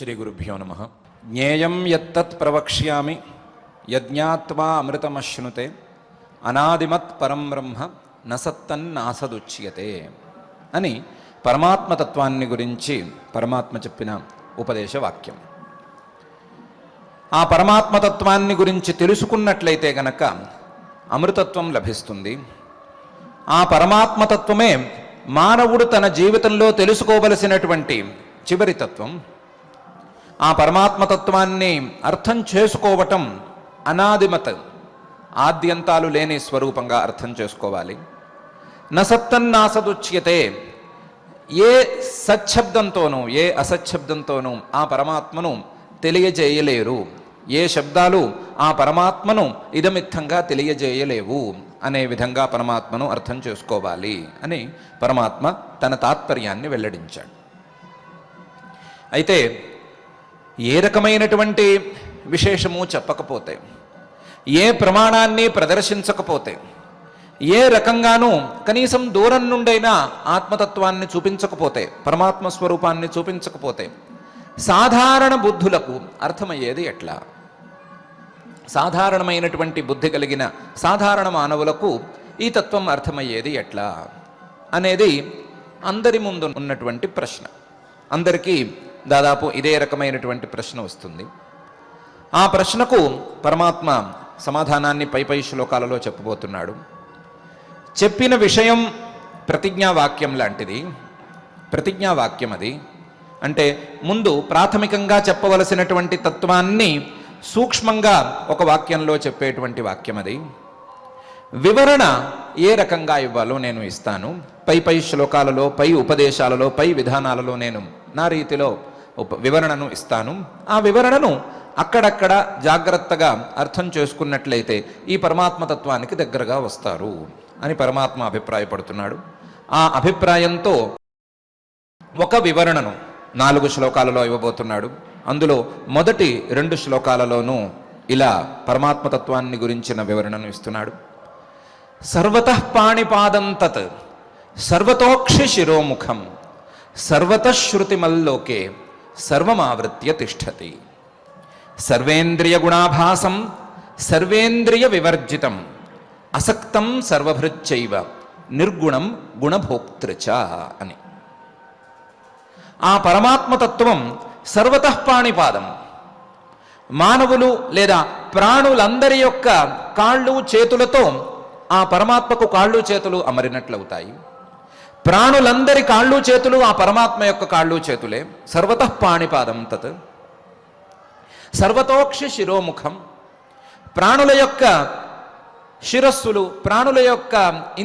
శ్రీ గురుభ్యో నమః. జ్ఞేయం యత్తత్ ప్రవక్ష్యామి యజ్ఞాత్వా అమృతమశ్నుతే అనాదిమత్ పరం బ్రహ్మ నసత్తన్నాసదుచ్యతే అని పరమాత్మతత్వాన్ని గురించి పరమాత్మ చెప్పిన ఉపదేశ వాక్యం. ఆ పరమాత్మతత్వాన్ని గురించి తెలుసుకున్నట్లయితే గనక అమృతత్వం లభిస్తుంది. ఆ పరమాత్మతత్వమే మానవుడు తన జీవితంలో తెలుసుకోవలసినటువంటి చివరి తత్వం. ఆ పరమాత్మతత్వాన్ని అర్థం చేసుకోవటం అనాదిమత్, ఆద్యంతాలు లేని స్వరూపంగా అర్థం చేసుకోవాలి. నసత్తన్నాసదుచ్యతే, ఏ సచ్చబ్దంతోనూ ఏ అసచ్చబ్దంతోనూ ఆ పరమాత్మను తెలియజేయలేరు. ఏ శబ్దాలు ఆ పరమాత్మను ఇదమిత్తంగా తెలియజేయలేవు అనే విధంగా పరమాత్మను అర్థం చేసుకోవాలి అని పరమాత్మ తన తాత్పర్యాన్ని వెల్లడించాడు. అయితే ఏ రకమైనటువంటి విశేషము చెప్పకపోతే, ఏ ప్రమాణాన్ని ప్రదర్శించకపోతే, ఏ రకంగానూ కనీసం దూరం నుండైనా ఆత్మతత్వాన్ని చూపించకపోతే, పరమాత్మ స్వరూపాన్ని చూపించకపోతే సాధారణ బుద్ధులకు అర్థమయ్యేది ఎట్లా? సాధారణమైనటువంటి బుద్ధి కలిగిన సాధారణ మానవులకు ఈ తత్వం అర్థమయ్యేది ఎట్లా అనేది అందరి ముందు ఉన్నటువంటి ప్రశ్న. అందరికీ దాదాపు ఇదే రకమైనటువంటి ప్రశ్న వస్తుంది. ఆ ప్రశ్నకు పరమాత్మ సమాధానాన్ని పై శ్లోకాలలో చెప్పబోతున్నాడు. చెప్పిన విషయం ప్రతిజ్ఞావాక్యం లాంటిది. ప్రతిజ్ఞావాక్యం అది అంటే ముందు ప్రాథమికంగా చెప్పవలసినటువంటి తత్వాన్ని సూక్ష్మంగా ఒక వాక్యంలో చెప్పేటువంటి వాక్యం అది. వివరణ ఏ రకంగా ఇవ్వాలో నేను ఇస్తాను. పై శ్లోకాలలో, పై ఉపదేశాలలో, పై విధానాలలో నేను నా రీతిలో వివరణను ఇస్తాను. ఆ వివరణను అక్కడక్కడ జాగ్రత్తగా అర్థం చేసుకున్నట్లయితే ఈ పరమాత్మతత్వానికి దగ్గరగా వస్తారు అని పరమాత్మ అభిప్రాయపడుతున్నాడు. ఆ అభిప్రాయంతో ఒక వివరణను 4 శ్లోకాలలో ఇవ్వబోతున్నాడు. అందులో మొదటి 2 శ్లోకాలలోనూ ఇలా పరమాత్మతత్వాన్ని గురించిన వివరణను ఇస్తున్నాడు. సర్వతః పాణిపాదం తత్ సర్వతోక్షి శిరోముఖం సర్వతః శృతిమల్లోకే సర్వమావృత్య తిష్టతి సర్వేంద్రియ గుణాభాసం సర్వేంద్రియ వివర్జితం అసక్తం సర్వభృచ్చైవ నిర్గుణం గుణభోక్తృచ అని. ఆ పరమాత్మతత్వం సర్వతః పాణిపాదం. మానవులు లేదా ప్రాణులందరి యొక్క కాళ్ళు చేతులతో ఆ పరమాత్మకు కాళ్ళు చేతులు అమరినట్లవుతాయి. ప్రాణులందరి కాళ్ళు చేతులు ఆ పరమాత్మ యొక్క కాళ్ళు చేతులే. సర్వతః పాణిపాదం తత్ సర్వతోక్షి శిరోముఖం. ప్రాణుల యొక్క శిరస్సులు, ప్రాణుల యొక్క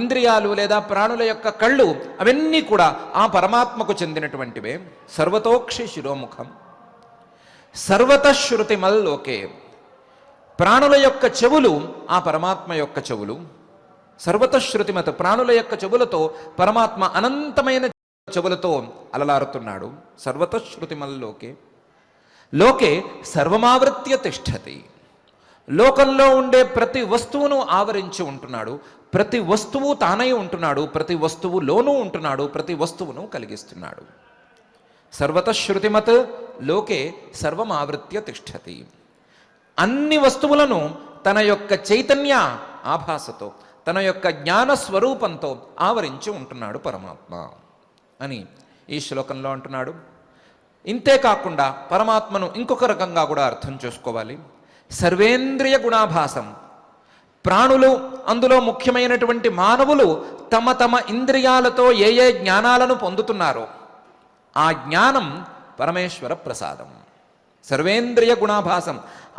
ఇంద్రియాలు లేదా ప్రాణుల యొక్క కళ్ళు అవన్నీ కూడా ఆ పరమాత్మకు చెందినటువంటివే. సర్వతోక్షి శిరోముఖం సర్వతః శృతిమల్లోకే. ప్రాణుల యొక్క చెవులు ఆ పరమాత్మ యొక్క చెవులు. సర్వతః శృతిమత్, ప్రాణుల యొక్క చెవులతో పరమాత్మ అనంతమైన చెవులతో అలలారుతున్నాడు. సర్వతః శృతిమల్లోకే లోకే సర్వమావృత్య తిష్టతి. లోకంలో ఉండే ప్రతి వస్తువును ఆవరించి ఉంటున్నాడు. ప్రతి వస్తువు తానై ఉంటున్నాడు. ప్రతి వస్తువులోనూ ఉంటున్నాడు. ప్రతి వస్తువును కలిగిస్తున్నాడు. సర్వతః శృతిమత్ లోకే సర్వమావృత్య తిష్టతి. అన్ని వస్తువులను తన యొక్క చైతన్య ఆభాసతో, తన యొక్క జ్ఞాన స్వరూపంతో ఆవరించి ఉంటున్నాడు పరమాత్మ అని ఈ శ్లోకంలో అంటున్నాడు. ఇంతేకాకుండా పరమాత్మను ఇంకొక రకంగా కూడా అర్థం చేసుకోవాలి. సర్వేంద్రియ గుణాభాసం. ప్రాణులు, అందులో ముఖ్యమైనటువంటి మానవులు తమ తమ ఇంద్రియాలతో ఏ ఏ జ్ఞానాలను పొందుతున్నారో ఆ జ్ఞానం పరమేశ్వర ప్రసాదం. సర్వేంద్రియ గుణాభాసం.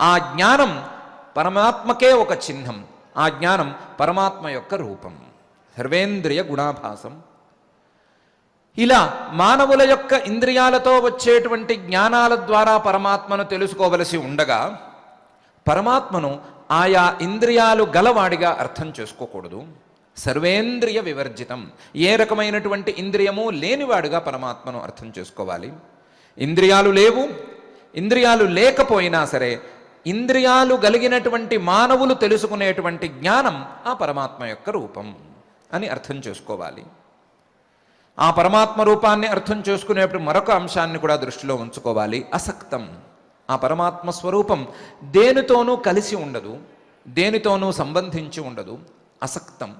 ఆ జ్ఞానం పరమాత్మకే ఒక చిహ్నం. ఆ జ్ఞానం పరమాత్మ యొక్క రూపం. సర్వేంద్రియ గుణాభాసం. ఇలా మానవుల యొక్క ఇంద్రియాలతో వచ్చేటువంటి జ్ఞానాల ద్వారా పరమాత్మను తెలుసుకోవలసి ఉండగా పరమాత్మను ఆయా ఇంద్రియాలు గలవాడిగా అర్థం చేసుకోకూడదు. సర్వేంద్రియ వివర్జితం. ఏ రకమైనటువంటి ఇంద్రియము లేనివాడుగా పరమాత్మను అర్థం చేసుకోవాలి. ఇంద్రియాలు లేవు, ఇంద్రియాలు లేకపోయినా సరే ఇంద్రియాలు కలిగినటువంటి మానవులు తెలుసుకునేటువంటి జ్ఞానం ఆ పరమాత్మ యొక్క రూపం అని అర్థం చేసుకోవాలి. ఆ పరమాత్మ రూపాన్ని అర్థం చేసుకునేప్పుడు మరొక అంశాన్ని కూడా దృష్టిలో ఉంచుకోవాలి. అసక్తం. ఆ పరమాత్మ స్వరూపం దేనితోనూ కలిసి ఉండదు, దేనితోనూ సంబంధించి ఉండదు. అసక్తం.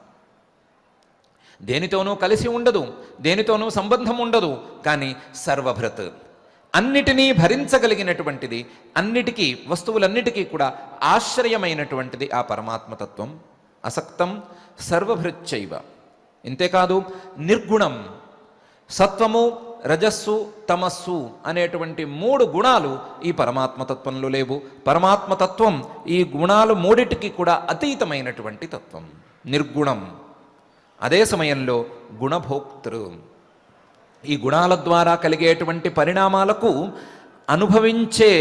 దేనితోనూ కలిసి ఉండదు, దేనితోనూ సంబంధం ఉండదు, కానీ సర్వభృత్, అన్నిటినీ భరించగలిగినటువంటిది, అన్నిటికీ, వస్తువులన్నిటికీ కూడా ఆశ్రయమైనటువంటిది ఆ పరమాత్మతత్వం. అసక్తం సర్వభృచ్చైవ. ఇంతేకాదు నిర్గుణం. సత్వము, రజస్సు, తమస్సు అనేటువంటి 3 గుణాలు ఈ పరమాత్మతత్వంలో లేవు. పరమాత్మతత్వం ఈ గుణాలు 3టికి కూడా అతీతమైనటువంటి తత్వం, నిర్గుణం. అదే సమయంలో గుణభోక్తృ. ఈ గుణాల ద్వారా కలిగేటువంటి పరిణామాలకు అనుభవించే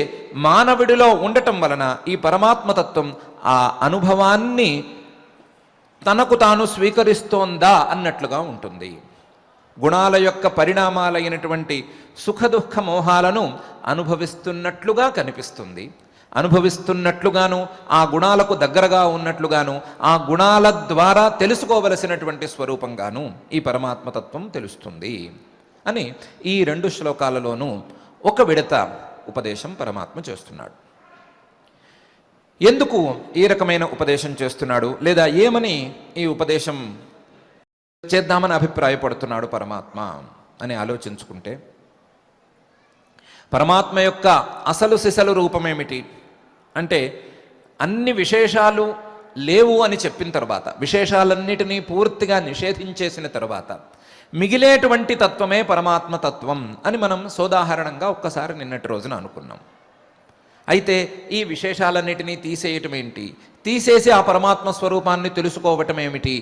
మానవుడిలో ఉండటం వలన ఈ పరమాత్మతత్వం ఆ అనుభవాన్ని తనకు తాను స్వీకరిస్తోందా అన్నట్లుగా ఉంటుంది. గుణాల యొక్క పరిణామాలైనటువంటి సుఖదుఖ మోహాలను అనుభవిస్తున్నట్లుగా కనిపిస్తుంది. అనుభవిస్తున్నట్లుగాను, ఆ గుణాలకు దగ్గరగా ఉన్నట్లుగాను, ఆ గుణాల ద్వారా తెలుసుకోవలసినటువంటి స్వరూపంగాను ఈ పరమాత్మతత్వం తెలుస్తుంది అని ఈ 2 శ్లోకాలలోనూ ఒక విడత ఉపదేశం పరమాత్మ చేస్తున్నాడు. ఎందుకు ఈ రకమైన ఉపదేశం చేస్తున్నాడు, లేదా ఏమని ఈ ఉపదేశం చేద్దామని అభిప్రాయపడుతున్నాడు పరమాత్మ అని ఆలోచించుకుంటే, పరమాత్మ యొక్క అసలు సిసలు రూపమేమిటి అంటే, అన్ని విశేషాలు లేవు అని చెప్పిన తర్వాత, విశేషాలన్నిటినీ పూర్తిగా నిషేధించేసిన తర్వాత మిగిలేటువంటి తత్వమే పరమాత్మ తత్వం అని మనం సోదాహరణంగా ఒక్కసారి నిన్నటి రోజున అనుకున్నాం. అయితే ఈ విశేషాలన్నిటినీ తీసేయటం ఏంటి, తీసేసి ఆ పరమాత్మ స్వరూపాన్ని తెలుసుకోవటం ఏమిటి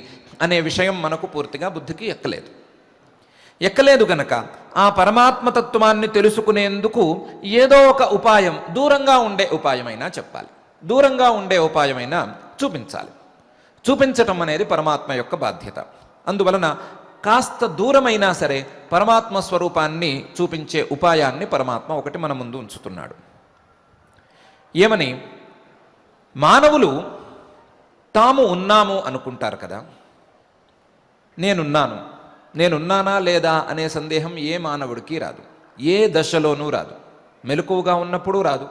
అనే విషయం మనకు పూర్తిగా బుద్ధికి ఎక్కలేదు గనక ఆ పరమాత్మతత్వాన్ని తెలుసుకునేందుకు ఏదో ఒక ఉపాయం, దూరంగా ఉండే ఉపాయమైనా చెప్పాలి, దూరంగా ఉండే ఉపాయమైనా చూపించాలి. చూపించటం అనేది పరమాత్మ యొక్క బాధ్యత. అందువలన కాస్త దూరమైనా సరే పరమాత్మ స్వరూపాన్ని చూపించే ఉపాయాన్ని పరమాత్మ ఒకటి మన ముందు ఉంచుతున్నాడు. ఏమని, మానవులు తాము ఉన్నాము అనుకుంటారు కదా. నేనున్నానా లేదా అనే సందేహం ఏ మానవుడికి రాదు, ఏ దశలోనూ రాదు. మెలకువగా ఉన్నప్పుడు రాదు,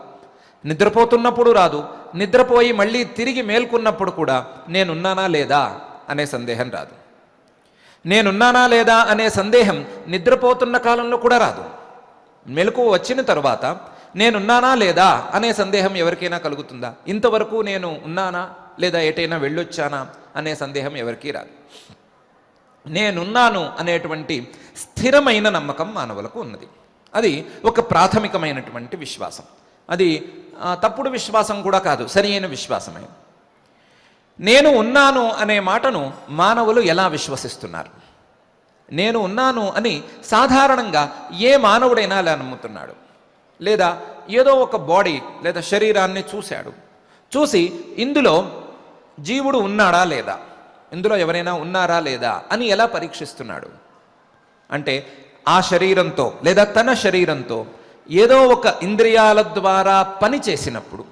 నిద్రపోతున్నప్పుడు రాదు, నిద్రపోయి మళ్ళీ తిరిగి మేల్కొన్నప్పుడు కూడా నేనున్నానా లేదా అనే సందేహం రాదు. నేనున్నానా లేదా అనే సందేహం నిద్రపోతున్న కాలంలో కూడా రాదు. మెలకువ వచ్చిన తరువాత నేనున్నానా లేదా అనే సందేహం ఎవరికైనా కలుగుతుందా? ఇంతవరకు నేను ఉన్నానా లేదా ఎటైనా వెళ్ళొచ్చానా అనే సందేహం ఎవరికీ రాదు. నేనున్నాను అనేటువంటి స్థిరమైన నమ్మకం మానవులకు ఉన్నది. అది ఒక ప్రాథమికమైనటువంటి విశ్వాసం. అది తప్పుడు విశ్వాసం కూడా కాదు, సరి అయిన విశ్వాసమే. నేను ఉన్నాను అనే మాటను మానవులు ఎలా విశ్వసిస్తున్నారు? నేను ఉన్నాను అని సాధారణంగా ఏ మానవుడైనా అలా నమ్ముతున్నాడు. లేదా ఏదో ఒక బాడీ లేదా శరీరాన్ని చూశాడు, చూసి ఇందులో జీవుడు ఉన్నాడా లేదా, ఇందులో ఎవరైనా ఉన్నారా లేదా అని ఎలా పరీక్షిస్తున్నాడు అంటే, ఆ శరీరంతో లేదా తన శరీరంతో ఏదో ఒక ఇంద్రియాల ద్వారా పని చేసినప్పుడు,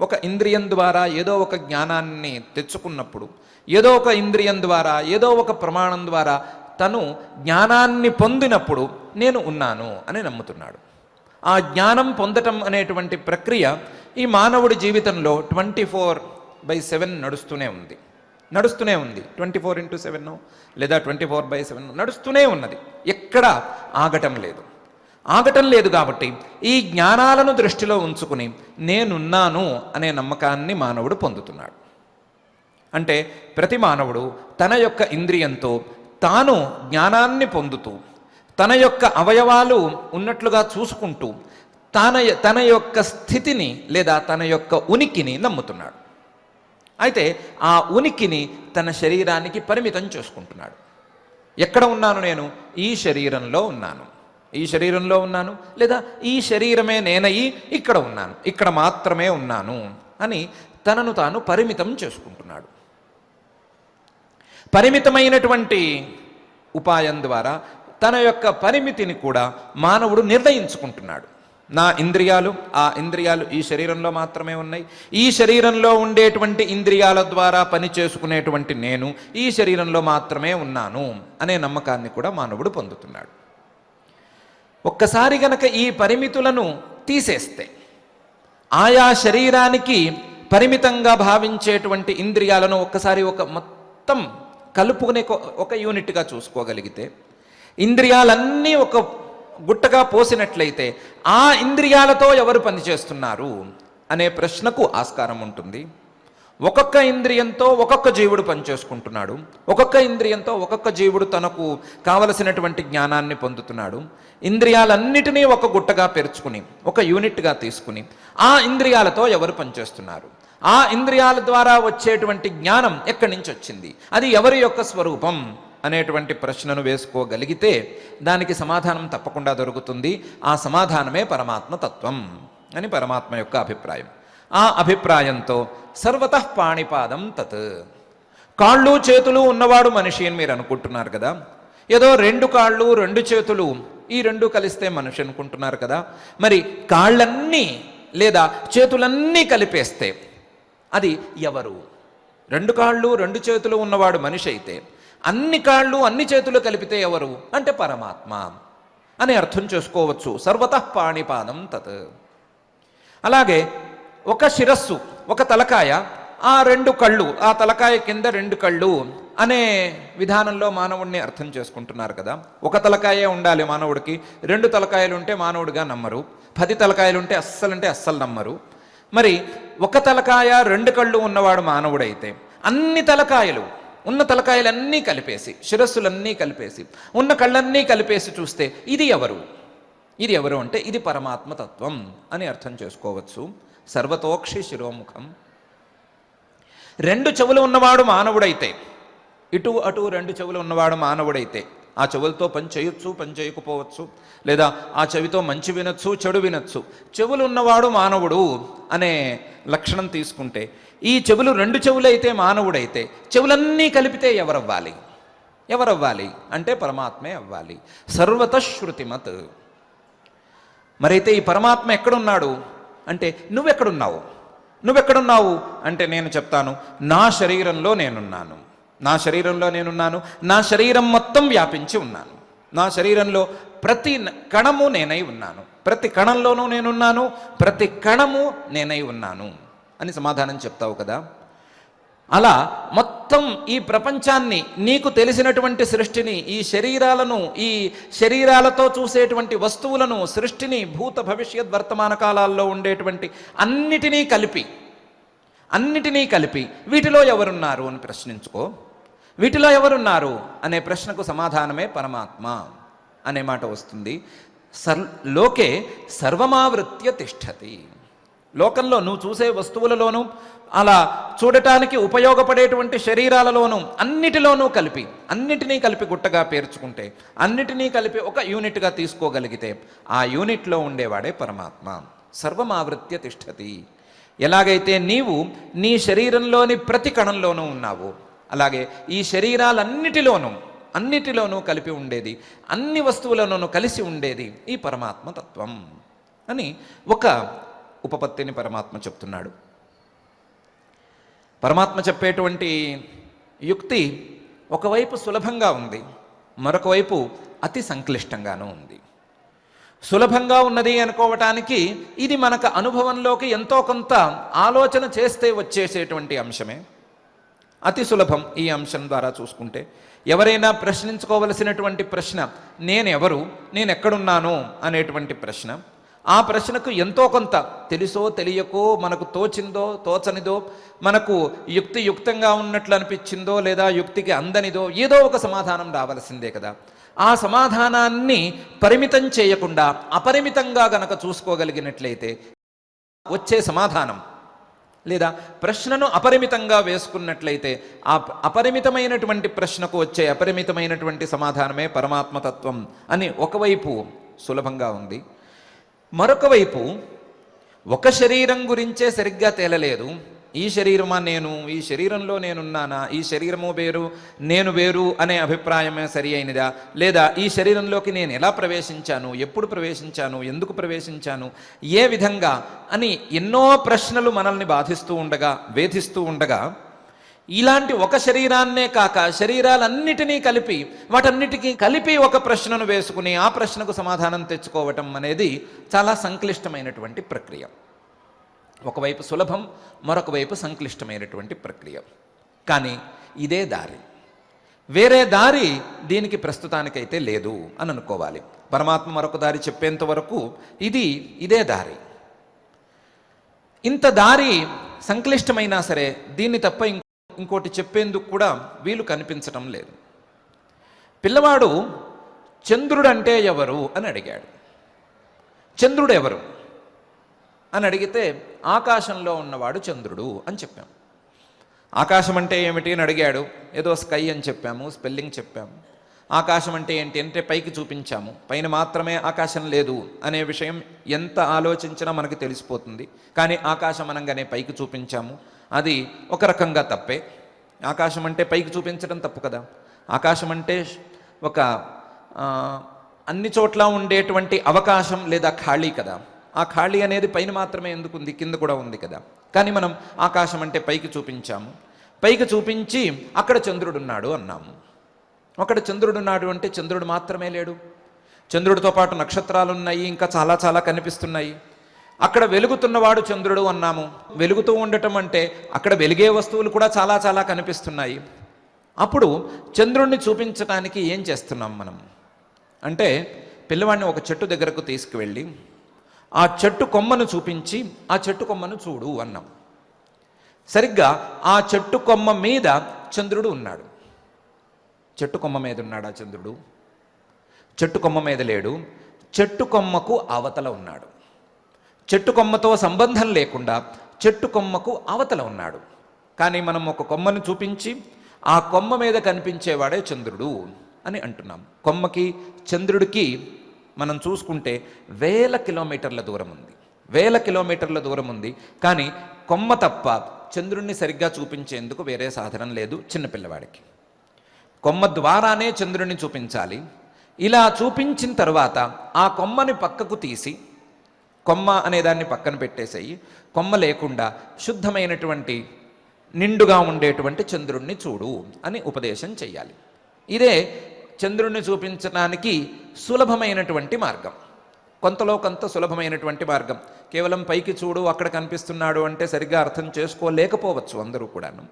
ఒక ఇంద్రియం ద్వారా ఏదో ఒక జ్ఞానాన్ని తెచ్చుకున్నప్పుడు, ఏదో ఒక ఇంద్రియం ద్వారా ఏదో ఒక ప్రమాణం ద్వారా తను జ్ఞానాన్ని పొందినప్పుడు నేను ఉన్నాను అని నమ్ముతున్నాడు. ఆ జ్ఞానం పొందటం అనేటువంటి ప్రక్రియ ఈ మానవుడి జీవితంలో 24/7 నడుస్తూనే ఉంది. 24x7 లేదా 24/7 నడుస్తూనే ఉన్నది. ఎక్కడ ఆగటం లేదు. కాబట్టి ఈ జ్ఞానాలను దృష్టిలో ఉంచుకుని నేనున్నాను అనే నమ్మకాన్ని మానవుడు పొందుతున్నాడు. అంటే ప్రతి మానవుడు తన యొక్క ఇంద్రియంతో తాను జ్ఞానాన్ని పొందుతూ, తన యొక్క అవయవాలు ఉన్నట్లుగా చూసుకుంటూ తన యొక్క స్థితిని లేదా తన యొక్క ఉనికిని నమ్ముతున్నాడు. అయితే ఆ ఉనికిని తన శరీరానికి పరిమితం చేసుకుంటున్నాడు. ఎక్కడ ఉన్నాను నేను? ఈ శరీరంలో ఉన్నాను, లేదా ఈ శరీరమే నేనయి ఇక్కడ ఉన్నాను, ఇక్కడ మాత్రమే ఉన్నాను అని తనను తాను పరిమితం చేసుకుంటున్నాడు. పరిమితమైనటువంటి ఉపాయం ద్వారా తన యొక్క పరిమితిని కూడా మానవుడు నిర్ణయించుకుంటున్నాడు. నా ఇంద్రియాలు, ఆ ఇంద్రియాలు ఈ శరీరంలో మాత్రమే ఉన్నాయి. ఈ శరీరంలో ఉండేటువంటి ఇంద్రియాల ద్వారా పని చేసుకునేటువంటి నేను ఈ శరీరంలో మాత్రమే ఉన్నాను అనే నమ్మకాన్ని కూడా మానవుడు పొందుతున్నాడు. ఒక్కసారి గనక ఈ పరిమితులను తీసేస్తే, ఆయా శరీరానికి పరిమితంగా భావించేటువంటి ఇంద్రియాలను ఒక్కసారి ఒక మొత్తం కలుపుకునే ఒక యూనిట్గా చూసుకోగలిగితే, ఇంద్రియాలన్నీ ఒక గుట్టగా పోసినట్లయితే ఆ ఇంద్రియాలతో ఎవరు పనిచేస్తున్నారు అనే ప్రశ్నకు ఆస్కారం ఉంటుంది. ఒక్కొక్క ఇంద్రియంతో ఒక్కొక్క జీవుడు పనిచేసుకుంటున్నాడు. ఒక్కొక్క ఇంద్రియంతో ఒక్కొక్క జీవుడు తనకు కావలసినటువంటి జ్ఞానాన్ని పొందుతున్నాడు. ఇంద్రియాలన్నిటినీ ఒక గుట్టగా పెరుచుకుని, ఒక యూనిట్గా తీసుకుని ఆ ఇంద్రియాలతో ఎవరు పనిచేస్తున్నారు, ఆ ఇంద్రియాల ద్వారా వచ్చేటువంటి జ్ఞానం ఎక్కడి నుంచి వచ్చింది, అది ఎవరి యొక్క స్వరూపం అనేటువంటి ప్రశ్నను వేసుకోగలిగితే దానికి సమాధానం తప్పకుండా దొరుకుతుంది. ఆ సమాధానమే పరమాత్మ తత్వం అని పరమాత్మ యొక్క అభిప్రాయం. ఆ అభిప్రాయంతో సర్వతః పాణిపాదం తత్. కాళ్ళు చేతులు ఉన్నవాడు మనిషి అని మీరు అనుకుంటున్నారు కదా, ఏదో 2 కాళ్ళు 2 చేతులు ఈ 2 కలిస్తే మనిషి అనుకుంటున్నారు కదా. మరి కాళ్ళన్నీ లేదా చేతులన్నీ కలిపేస్తే అది ఎవరు? 2 కాళ్ళు 2 చేతులు ఉన్నవాడు మనిషి అయితే అన్ని కాళ్ళు అన్ని చేతులు కలిపితే ఎవరు అంటే పరమాత్మ అని అర్థం చేసుకోవచ్చు. సర్వతః పాణిపాదం తత్. అలాగే ఒక శిరస్సు, ఒక తలకాయ, ఆ 2 కళ్ళు, ఆ తలకాయ కింద 2 కళ్ళు అనే విధానంలో మానవుడిని అర్థం చేసుకుంటున్నారు కదా. ఒక తలకాయే ఉండాలి మానవుడికి, 2 తలకాయలు ఉంటే మానవుడిగా నమ్మరు, 10 తలకాయలు ఉంటే అస్సలు నమ్మరు. మరి ఒక తలకాయ 2 కళ్ళు ఉన్నవాడు మానవుడైతే అన్ని తలకాయలు ఉన్న తలకాయలన్నీ కలిపేసి, శిరస్సులన్నీ కలిపేసి, ఉన్న కళ్ళన్నీ కలిపేసి చూస్తే ఇది ఎవరు? ఇది ఎవరు అంటే ఇది పరమాత్మ తత్వం అని అర్థం చేసుకోవచ్చు. సర్వతోక్షి శిరోముఖం. 2 చెవులు ఉన్నవాడు మానవుడైతే, ఇటు అటు 2 చెవులు ఉన్నవాడు మానవుడైతే ఆ చెవులతో పని చేయొచ్చు, పని చేయకపోవచ్చు, లేదా ఆ చెవితో మంచి వినొచ్చు, చెడు వినొచ్చు. చెవులు ఉన్నవాడు మానవుడు అనే లక్షణం తీసుకుంటే, ఈ చెవులు 2 చెవులైతే మానవుడైతే చెవులన్నీ కలిపితే ఎవరవ్వాలి అంటే పరమాత్మే అవ్వాలి. సర్వతశ్రుతిమత్. మరైతే ఈ పరమాత్మ ఎక్కడున్నాడు అంటే నువ్వెక్కడున్నావు అంటే నేను చెప్తాను, నా శరీరంలో నేనున్నాను. నా శరీరం మొత్తం వ్యాపించి ఉన్నాను. నా శరీరంలో ప్రతి కణము నేనై ఉన్నాను, ప్రతి కణంలోనూ నేనున్నాను, ప్రతి కణము నేనై ఉన్నాను అని సమాధానం చెప్తావు కదా. అలా మొత్తం ఈ ప్రపంచాన్ని, నీకు తెలిసినటువంటి సృష్టిని, ఈ శరీరాలను, ఈ శరీరాలతో చూసేటువంటి వస్తువులను, సృష్టిని, భూత భవిష్యత్ వర్తమాన కాలాల్లో ఉండేటువంటి అన్నిటినీ కలిపి వీటిలో ఎవరున్నారు అని ప్రశ్నించుకో. వీటిలో ఎవరున్నారు అనే ప్రశ్నకు సమాధానమే పరమాత్మ అనే మాట వస్తుంది. లోకే సర్వమావృత్య తిష్టతి. లోకంలో నువ్వు చూసే వస్తువులలోనూ, అలా చూడటానికి ఉపయోగపడేటువంటి శరీరాలలోనూ, అన్నిటినీ కలిపి గుట్టగా పేర్చుకుంటే, అన్నిటినీ కలిపి ఒక యూనిట్గా తీసుకోగలిగితే ఆ యూనిట్లో ఉండేవాడే పరమాత్మ. సర్వమావృత్య తిష్టతి. ఎలాగైతే నీవు నీ శరీరంలోని ప్రతి కణంలోనూ ఉన్నావు, అలాగే ఈ అన్నిటిలోనూ కలిపి ఉండేది, అన్ని వస్తువులలోనూ కలిసి ఉండేది ఈ పరమాత్మ తత్వం అని ఒక ఉపపత్తిని పరమాత్మ చెప్తున్నాడు. పరమాత్మ చెప్పేటువంటి యుక్తి ఒకవైపు సులభంగా ఉంది, మరొక వైపు అతి సంక్లిష్టంగానూ ఉంది. సులభంగా ఉన్నది అనుకోవటానికి ఇది మనకు అనుభవంలోకి ఎంతో కొంత ఆలోచన చేస్తే వచ్చేసేటువంటి అంశమే. అతి సులభం ఈ అంశం ద్వారా చూసుకుంటే. ఎవరైనా ప్రశ్నించుకోవలసినటువంటి ప్రశ్న నేనెవరు, నేనెక్కడున్నాను అనేటువంటి ప్రశ్న. ఆ ప్రశ్నకు ఎంతో కొంత తెలుసో తెలియకో, మనకు తోచిందో తోచనిదో, మనకు యుక్తియుక్తంగా ఉన్నట్లు అనిపించిందో లేదా యుక్తికి అందనిదో ఏదో ఒక సమాధానం రావలసిందే కదా. ఆ సమాధానాన్ని పరిమితం చేయకుండా అపరిమితంగా గనక చూసుకోగలిగినట్లయితే వచ్చే సమాధానం, లేదా ప్రశ్నను అపరిమితంగా వేసుకున్నట్లయితే ఆ అపరిమితమైనటువంటి ప్రశ్నకు వచ్చే అపరిమితమైనటువంటి సమాధానమే పరమాత్మతత్వం అని ఒకవైపు సులభంగా ఉంది. మరొక వైపు ఒక శరీరం గురించే సరిగ్గా తేలలేదు, ఈ శరీరమా నేను, ఈ శరీరంలో నేనున్నానా, ఈ శరీరము వేరు నేను వేరు అనే అభిప్రాయమే సరి అయినదా, లేదా ఈ శరీరంలోకి నేను ఎలా ప్రవేశించాను, ఎప్పుడు ప్రవేశించాను, ఎందుకు ప్రవేశించాను, ఏ విధంగా అని ఎన్నో ప్రశ్నలు మనల్ని బాధిస్తూ ఉండగా, వేధిస్తూ ఉండగా, ఇలాంటి ఒక శరీరాన్నే కాక శరీరాలన్నిటినీ కలిపి వాటన్నిటికీ కలిపి ఒక ప్రశ్నను వేసుకుని ఆ ప్రశ్నకు సమాధానం తెచ్చుకోవటం అనేది చాలా సంక్లిష్టమైనటువంటి ప్రక్రియ. ఒకవైపు సులభం, మరొక వైపు సంక్లిష్టమైనటువంటి ప్రక్రియ. కానీ ఇదే దారి, వేరే దారి దీనికి ప్రస్తుతానికైతే లేదు అని అనుకోవాలి. పరమాత్మ మరొక దారి చెప్పేంత వరకు ఇదే దారి. ఇంత దారి సంక్లిష్టమైనా సరే దీన్ని తప్ప ఇంకోటి చెప్పేందుకు కూడా వీలు కనిపించటం లేదు. పిల్లవాడు చంద్రుడంటే ఎవరు అని అడిగాడు. చంద్రుడు ఎవరు అని అడిగితే ఆకాశంలో ఉన్నవాడు చంద్రుడు అని చెప్పాం. ఆకాశం అంటే ఏమిటి అని అడిగాడు. ఏదో స్కై అని చెప్పాము, స్పెల్లింగ్ చెప్పాము. ఆకాశం అంటే ఏంటి అంటే పైకి చూపించాము. పైన మాత్రమే ఆకాశం లేదు అనే విషయం ఎంత ఆలోచించినా మనకి తెలిసిపోతుంది. కానీ ఆకాశం అనగానే పైకి చూపించాము, అది ఒక రకంగా తప్పే. ఆకాశం అంటే పైకి చూపించడం తప్పు కదా. ఆకాశం అంటే ఒక అన్ని చోట్ల ఉండేటువంటి అవకాశం లేదా ఖాళీ కదా. ఆ ఖాళీ అనేది పైన మాత్రమే ఎందుకు ఉంది, కింద కూడా ఉంది కదా. కానీ మనం ఆకాశం అంటే పైకి చూపించాము, పైకి చూపించి అక్కడ చంద్రుడున్నాడు అన్నాము. అక్కడ చంద్రుడున్నాడు అంటే చంద్రుడు మాత్రమే లేడు, చంద్రుడితో పాటు నక్షత్రాలు ఉన్నాయి, ఇంకా చాలా చాలా కనిపిస్తున్నాయి. అక్కడ వెలుగుతున్నవాడు చంద్రుడు అన్నాము. వెలుగుతూ ఉండటం అంటే అక్కడ వెలిగే వస్తువులు కూడా చాలా చాలా కనిపిస్తున్నాయి. అప్పుడు చంద్రుడిని చూపించడానికి ఏం చేస్తున్నాం మనం అంటే, పిల్లవాడిని ఒక చెట్టు దగ్గరకు తీసుకువెళ్ళి ఆ చెట్టు కొమ్మను చూపించి ఆ చెట్టు కొమ్మను చూడు అన్నాం. సరిగ్గా ఆ చెట్టు కొమ్మ మీద చంద్రుడు ఉన్నాడు. చెట్టు కొమ్మ మీద ఉన్నాడా చంద్రుడు? చెట్టు కొమ్మ మీద లేడు. చెట్టు కొమ్మకు అవతల ఉన్నాడు. చెట్టు కొమ్మతో సంబంధం లేకుండా చెట్టు కొమ్మకు అవతల ఉన్నాడు. కానీ మనం ఒక కొమ్మను చూపించి ఆ కొమ్మ మీద కనిపించేవాడే చంద్రుడు అని అంటున్నాం. కొమ్మకి చంద్రుడికి మనం చూసుకుంటే 1000 కిలోమీటర్ల దూరం ఉంది, 1000 కిలోమీటర్ల దూరం ఉంది. కానీ కొమ్మ తప్ప చంద్రుడిని సరిగ్గా చూపించేందుకు వేరే సాధనం లేదు చిన్నపిల్లవాడికి. కొమ్మ ద్వారానే చంద్రుడిని చూపించాలి. ఇలా చూపించిన తర్వాత ఆ కొమ్మని పక్కకు తీసి, కొమ్మ అనేదాన్ని పక్కన పెట్టేసేయి, కొమ్మ లేకుండా శుద్ధమైనటువంటి నిండుగా ఉండేటువంటి చంద్రుడిని చూడు అని ఉపదేశం చెయ్యాలి. ఇదే చంద్రుడిని చూపించడానికి సులభమైనటువంటి మార్గం, కొంతలో కొంత సులభమైనటువంటి మార్గం. కేవలం పైకి చూడు అక్కడ కనిపిస్తున్నాడు అంటే సరిగ్గా అర్థం చేసుకోలేకపోవచ్చు అందరూ కూడాను.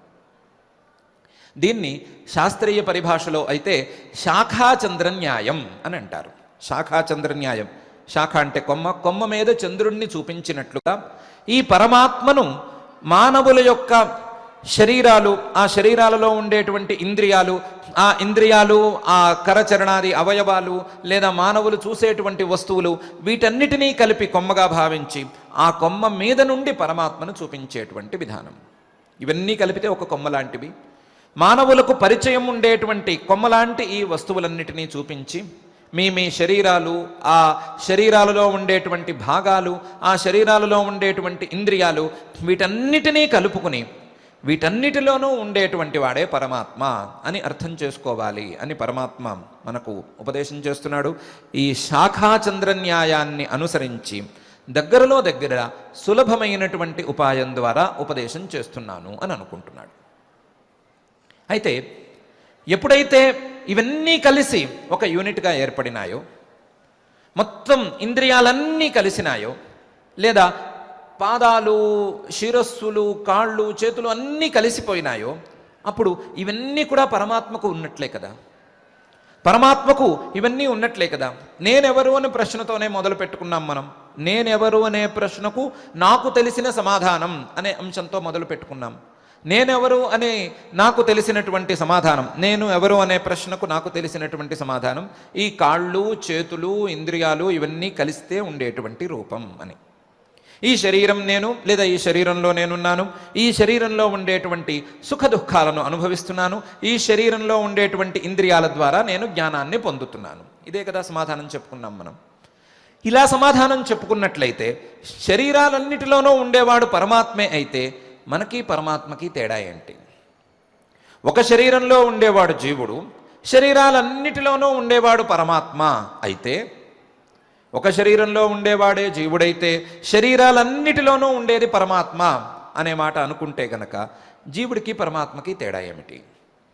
దీన్ని శాస్త్రీయ పరిభాషలో అయితే శాఖాచంద్రన్యాయం అని అంటారు. శాఖాచంద్రన్యాయం, శాఖ అంటే కొమ్మ, కొమ్మ మీద చంద్రుణ్ణి చూపించినట్లుగా ఈ పరమాత్మను మానవుల యొక్క శరీరాలు, ఆ శరీరాలలో ఉండేటువంటి ఇంద్రియాలు, ఆ ఇంద్రియాలు, ఆ కరచరణాది అవయవాలు లేదా మానవులు చూసేటువంటి వస్తువులు, వీటన్నిటినీ కలిపి కొమ్మగా భావించి ఆ కొమ్మ మీద నుండి పరమాత్మను చూపించేటువంటి విధానం. ఇవన్నీ కలిపితే ఒక కొమ్మ లాంటివి. మానవులకు పరిచయం ఉండేటువంటి కొమ్మలాంటి ఈ వస్తువులన్నిటినీ చూపించి మీ శరీరాలు, ఆ శరీరాలలో ఉండేటువంటి భాగాలు, ఆ శరీరాలలో ఉండేటువంటి ఇంద్రియాలు, వీటన్నిటినీ కలుపుకుని వీటన్నిటిలోనూ ఉండేటువంటి వాడే పరమాత్మ అని అర్థం చేసుకోవాలి అని పరమాత్మ మనకు ఉపదేశం చేస్తున్నాడు. ఈ శాఖాచంద్ర న్యాయాన్ని అనుసరించి దగ్గరలో దగ్గర సులభమైనటువంటి ఉపాయం ద్వారా ఉపదేశం చేస్తున్నాను అని అనుకుంటున్నాడు. అయితే ఎప్పుడైతే ఇవన్నీ కలిసి ఒక యూనిట్గా ఏర్పడినాయో, మొత్తం ఇంద్రియాలన్నీ కలిసినాయో, లేదా పాదాలు, శిరస్సులు, కాళ్ళు, చేతులు అన్నీ కలిసిపోయినాయో, అప్పుడు ఇవన్నీ కూడా పరమాత్మకు ఉన్నట్లే కదా. పరమాత్మకు ఇవన్నీ ఉన్నట్లే కదా. నేనెవరు అనే ప్రశ్నతోనే మొదలు పెట్టుకున్నాం మనం. నేనెవరు అనే ప్రశ్నకు నాకు తెలిసిన సమాధానం అనే అంశంతో మొదలు పెట్టుకున్నాం. నేనెవరు అనే నాకు తెలిసినటువంటి సమాధానం, నేను ఎవరు అనే ప్రశ్నకు నాకు తెలిసినటువంటి సమాధానం ఈ కాళ్ళు, చేతులు, ఇంద్రియాలు ఇవన్నీ కలిస్తే ఉండేటువంటి రూపం అని. ఈ శరీరం నేను, లేదా ఈ శరీరంలో నేనున్నాను, ఈ శరీరంలో ఉండేటువంటి సుఖ దుఃఖాలను అనుభవిస్తున్నాను, ఈ శరీరంలో ఉండేటువంటి ఇంద్రియాల ద్వారా నేను జ్ఞానాన్ని పొందుతున్నాను. ఇదే కదా సమాధానం చెప్పుకున్నాం మనం. ఇలా సమాధానం చెప్పుకున్నట్లయితే శరీరాలన్నిటిలోనూ ఉండేవాడు పరమాత్మే అయితే మనకి పరమాత్మకి తేడా ఏంటి? ఒక శరీరంలో ఉండేవాడు జీవుడు, శరీరాలన్నిటిలోనూ ఉండేవాడు పరమాత్మ అయితే, ఒక శరీరంలో ఉండేవాడే జీవుడైతే శరీరాలన్నిటిలోనూ ఉండేది పరమాత్మ అనే మాట అనుకుంటే గనక జీవుడికి పరమాత్మకి తేడా ఏమిటి?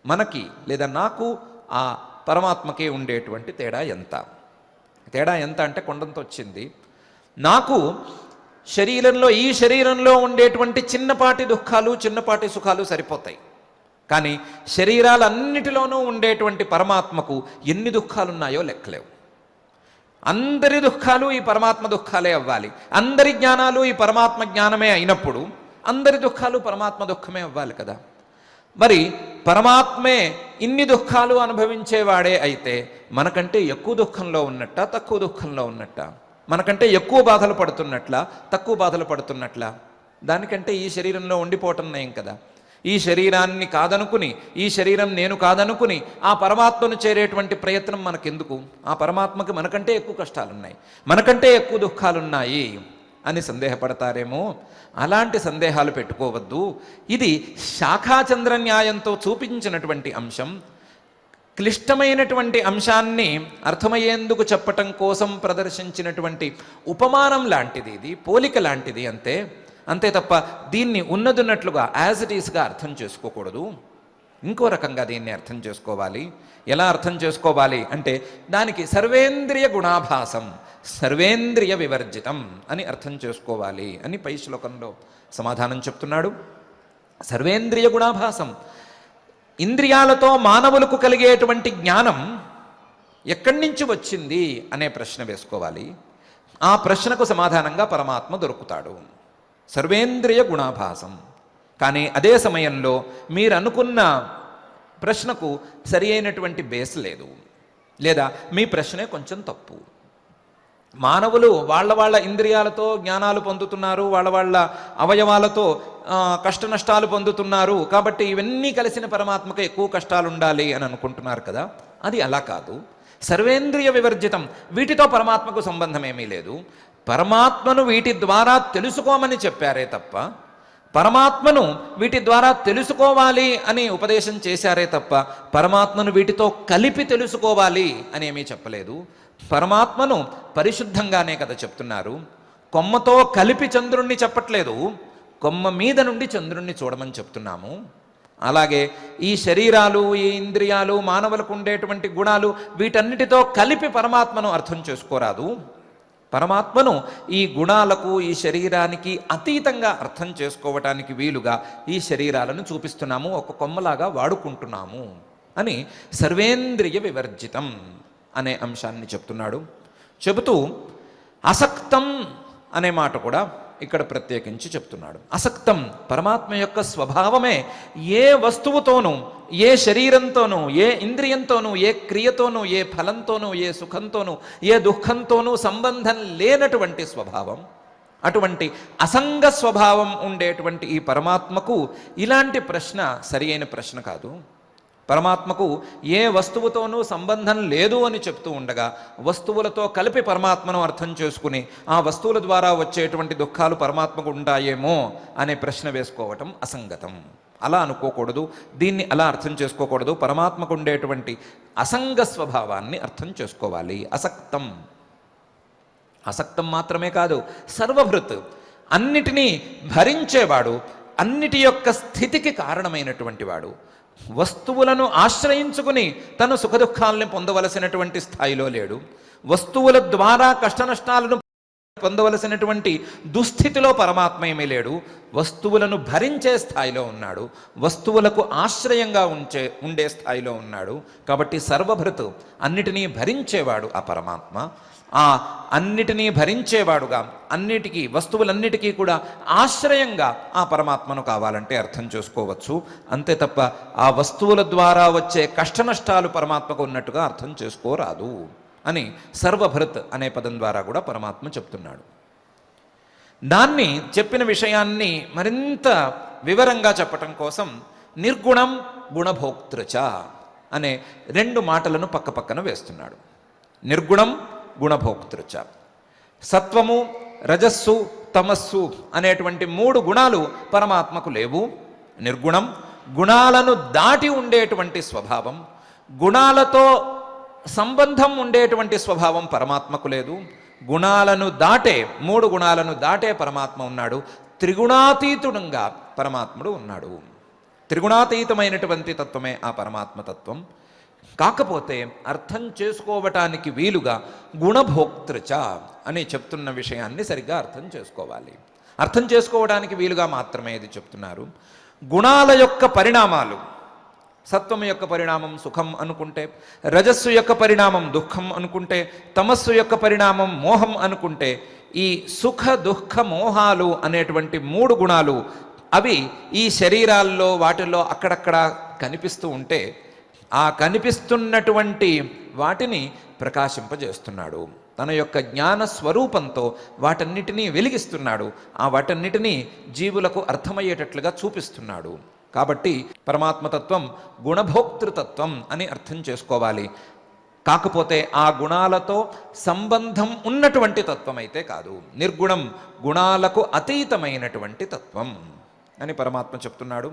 మనకి లేదా నాకు ఆ పరమాత్మకి ఉండేటువంటి తేడా ఎంత? తేడా ఎంత అంటే కొండంత వచ్చింది. నాకు ఈ శరీరంలో ఉండేటువంటి చిన్నపాటి దుఃఖాలు, చిన్నపాటి సుఖాలు సరిపోతాయి. కానీ శరీరాలన్నిటిలోనూ ఉండేటువంటి పరమాత్మకు ఎన్ని దుఃఖాలున్నాయో లెక్కలేవు. అందరి దుఃఖాలు ఈ పరమాత్మ దుఃఖాలే అవ్వాలి. అందరి జ్ఞానాలు ఈ పరమాత్మ జ్ఞానమే అయినప్పుడు అందరి దుఃఖాలు పరమాత్మ దుఃఖమే అవ్వాలి కదా. మరి పరమాత్మే ఇన్ని దుఃఖాలు అనుభవించేవాడే అయితే మనకంటే ఎక్కువ దుఃఖంలో ఉన్నట్ట, తక్కువ దుఃఖంలో ఉన్నట్ట? మనకంటే ఎక్కువ బాధలు పడుతున్నట్లా, తక్కువ బాధలు పడుతున్నట్లా? దానికంటే ఈ శరీరంలో ఉండిపోవటం నయం కదా. ఈ శరీరాన్ని కాదనుకుని, ఈ శరీరం నేను కాదనుకుని ఆ పరమాత్మను చేరేటువంటి ప్రయత్నం మనకెందుకు? ఆ పరమాత్మకి మనకంటే ఎక్కువ కష్టాలున్నాయి, మనకంటే ఎక్కువ దుఃఖాలున్నాయి అని సందేహపడతారేమో. అలాంటి సందేహాలు పెట్టుకోవద్దు. ఇది శాఖాచంద్ర న్యాయంతో చూపించినటువంటి అంశం. క్లిష్టమైనటువంటి అంశాన్ని అర్థమయ్యేందుకు చెప్పటం కోసం ప్రదర్శించినటువంటి ఉపమానం లాంటిది, ఇది పోలిక లాంటిది అంతే తప్ప దీన్ని ఉన్నదున్నట్లుగా యాజ్ ఇట్ ఈస్గా అర్థం చేసుకోకూడదు. ఇంకో రకంగా దీన్ని అర్థం చేసుకోవాలి. ఎలా అర్థం చేసుకోవాలి అంటే దానికి సర్వేంద్రియ గుణాభాసం, సర్వేంద్రియ వివర్జితం అని అర్థం చేసుకోవాలి అని పై శ్లోకంలో సమాధానం చెప్తున్నాడు. సర్వేంద్రియ గుణాభాసం, ఇంద్రియాలతో మానవులకు కలిగేటువంటి జ్ఞానం ఎక్కడి నుంచి వచ్చింది అనే ప్రశ్న వేసుకోవాలి. ఆ ప్రశ్నకు సమాధానంగా పరమాత్మ దొరుకుతాడు. సర్వేంద్రియ గుణాభాసం. కానీ అదే సమయంలో మీరు అనుకున్న ప్రశ్నకు సరి అయినటువంటి బేస్ లేదు, లేదా మీ ప్రశ్నే కొంచెం తప్పు. మానవులు వాళ్ళ ఇంద్రియాలతో జ్ఞానాలు పొందుతున్నారు, వాళ్ళ అవయవాలతో కష్ట నష్టాలు పొందుతున్నారు, కాబట్టి ఇవన్నీ కలిసిన పరమాత్మకు ఎక్కువ కష్టాలు ఉండాలి అని అనుకుంటున్నారు కదా. అది అలా కాదు. సర్వేంద్రియ వివర్జితం, వీటితో పరమాత్మకు సంబంధం ఏమీ లేదు. పరమాత్మను వీటి ద్వారా తెలుసుకోమని చెప్పారే తప్ప, పరమాత్మను వీటి ద్వారా తెలుసుకోవాలి అని ఉపదేశం చేశారే తప్ప పరమాత్మను వీటితో కలిపి తెలుసుకోవాలి అని ఏమీ చెప్పలేదు. పరమాత్మను పరిశుద్ధంగానే కదా చెప్తున్నారు. కొమ్మతో కలిపి చంద్రుణ్ణి చెప్పట్లేదు, కొమ్మ మీద నుండి చంద్రుణ్ణి చూడమని చెప్తున్నాము. అలాగే ఈ శరీరాలు, ఈ ఇంద్రియాలు, మానవులకు ఉండేటువంటి గుణాలు, వీటన్నిటితో కలిపి పరమాత్మను అర్థం చేసుకోరాదు. పరమాత్మను ఈ గుణాలకు, ఈ శరీరానికి అతీతంగా అర్థం చేసుకోవటానికి వీలుగా ఈ శరీరాలను చూపిస్తున్నాము, ఒక కొమ్మలాగా వాడుకుంటున్నాము అని సర్వేంద్రియ వివర్జితం అనే అంశాన్ని చెప్తున్నాడు. చెబుతూ అసక్తం అనే మాట కూడా ఇక్కడ ప్రత్యేకించి చెప్తున్నాడు. అసక్తం, పరమాత్మ యొక్క స్వభావమే ఏ వస్తువుతోనూ, ఏ శరీరంతోనూ, ఏ ఇంద్రియంతోనూ, ఏ క్రియతోనూ, ఏ ఫలంతోనూ, ఏ సుఖంతోనూ, ఏ దుఃఖంతోనూ సంబంధం లేనటువంటి స్వభావం. అటువంటి అసంగ స్వభావం ఉండేటువంటి ఈ పరమాత్మకు ఇలాంటి ప్రశ్న సరి అయిన ప్రశ్న కాదు. పరమాత్మకు ఏ వస్తువుతోనూ సంబంధం లేదు అని చెప్తూ ఉండగా వస్తువులతో కలిపి పరమాత్మను అర్థం చేసుకుని ఆ వస్తువుల ద్వారా వచ్చేటువంటి దుఃఖాలు పరమాత్మకు ఉంటాయేమో అనే ప్రశ్న వేసుకోవటం అసంగతం. అలా అనుకోకూడదు, దీన్ని అలా అర్థం చేసుకోకూడదు. పరమాత్మకు ఉండేటువంటి అసంగ స్వభావాన్ని అర్థం చేసుకోవాలి. అసక్తం, అసక్తం మాత్రమే కాదు, సర్వభృత్, అన్నిటినీ భరించేవాడు, అన్నిటి యొక్క స్థితికి కారణమైనటువంటి వాడు. వస్తువులను ఆశ్రయించుకుని తను సుఖదుఖాలను పొందవలసినటువంటి స్థాయిలో లేడు. వస్తువుల ద్వారా కష్టనష్టాలను పొందవలసినటువంటి దుస్థితిలో పరమాత్మ ఏమీ లేడు. వస్తువులను భరించే స్థాయిలో ఉన్నాడు, వస్తువులకు ఆశ్రయంగా ఉండే స్థాయిలో ఉన్నాడు. కాబట్టి సర్వభృతు, అన్నిటినీ భరించేవాడు ఆ పరమాత్మ. ఆ అన్నిటినీ భరించేవాడుగా, అన్నిటికీ, వస్తువులన్నిటికీ కూడా ఆశ్రయంగా ఆ పరమాత్మను కావాలంటే అర్థం చేసుకోవచ్చు. అంతే తప్ప ఆ వస్తువుల ద్వారా వచ్చే కష్టనష్టాలు పరమాత్మకు ఉన్నట్టుగా అర్థం చేసుకోరాదు అని సర్వభృత్ అనే పదం ద్వారా కూడా పరమాత్మ చెప్తున్నాడు. దాన్ని చెప్పిన విషయాన్ని మరింత వివరంగా చెప్పటం కోసం నిర్గుణం గుణభోక్తృచ అనే రెండు మాటలను పక్కపక్కన వేస్తున్నాడు. నిర్గుణం గుణభోక్తృచ. సత్వము, రజస్సు, తమస్సు అనేటువంటి 3 గుణాలు పరమాత్మకు లేవు. నిర్గుణం, గుణాలను దాటి ఉండేటువంటి స్వభావం, గుణాలతో సంబంధం ఉండేటువంటి స్వభావం పరమాత్మకు లేదు. గుణాలను దాటే 3 గుణాలను దాటే పరమాత్మ ఉన్నాడు. త్రిగుణాతీతుడంగా పరమాత్ముడు ఉన్నాడు. త్రిగుణాతీతమైనటువంటి తత్వమే ఆ పరమాత్మ తత్వం. కాకపోతే అర్థం చేసుకోవటానికి వీలుగా గుణభోక్తృచ అని చెప్తున్న విషయాన్ని సరిగ్గా అర్థం చేసుకోవాలి. అర్థం చేసుకోవడానికి వీలుగా మాత్రమే ఇది చెప్తున్నారు. గుణాల యొక్క పరిణామాలు, సత్వం యొక్క పరిణామం సుఖం అనుకుంటే, రజస్సు యొక్క పరిణామం దుఃఖం అనుకుంటే, తమస్సు యొక్క పరిణామం మోహం అనుకుంటే, ఈ సుఖ దుఃఖ మోహాలు అనేటువంటి 3 గుణాలు అవి ఈ శరీరాల్లో వాటిల్లో అక్కడక్కడ కనిపిస్తూ ఉంటే ఆ కనిపిస్తున్నటువంటి వాటిని ప్రకాశింపజేస్తున్నాడు. తన యొక్క జ్ఞాన స్వరూపంతో వాటన్నిటినీ వెలిగిస్తున్నాడు. ఆ వాటన్నిటినీ జీవులకు అర్థమయ్యేటట్లుగా చూపిస్తున్నాడు. కాబట్టి పరమాత్మతత్వం గుణభోక్తృతత్వం అని అర్థం చేసుకోవాలి. కాకపోతే ఆ గుణాలతో సంబంధం ఉన్నటువంటి తత్వం అయితే కాదు. నిర్గుణం, గుణాలకు అతీతమైనటువంటి తత్వం అని పరమాత్మ చెప్తున్నాడు.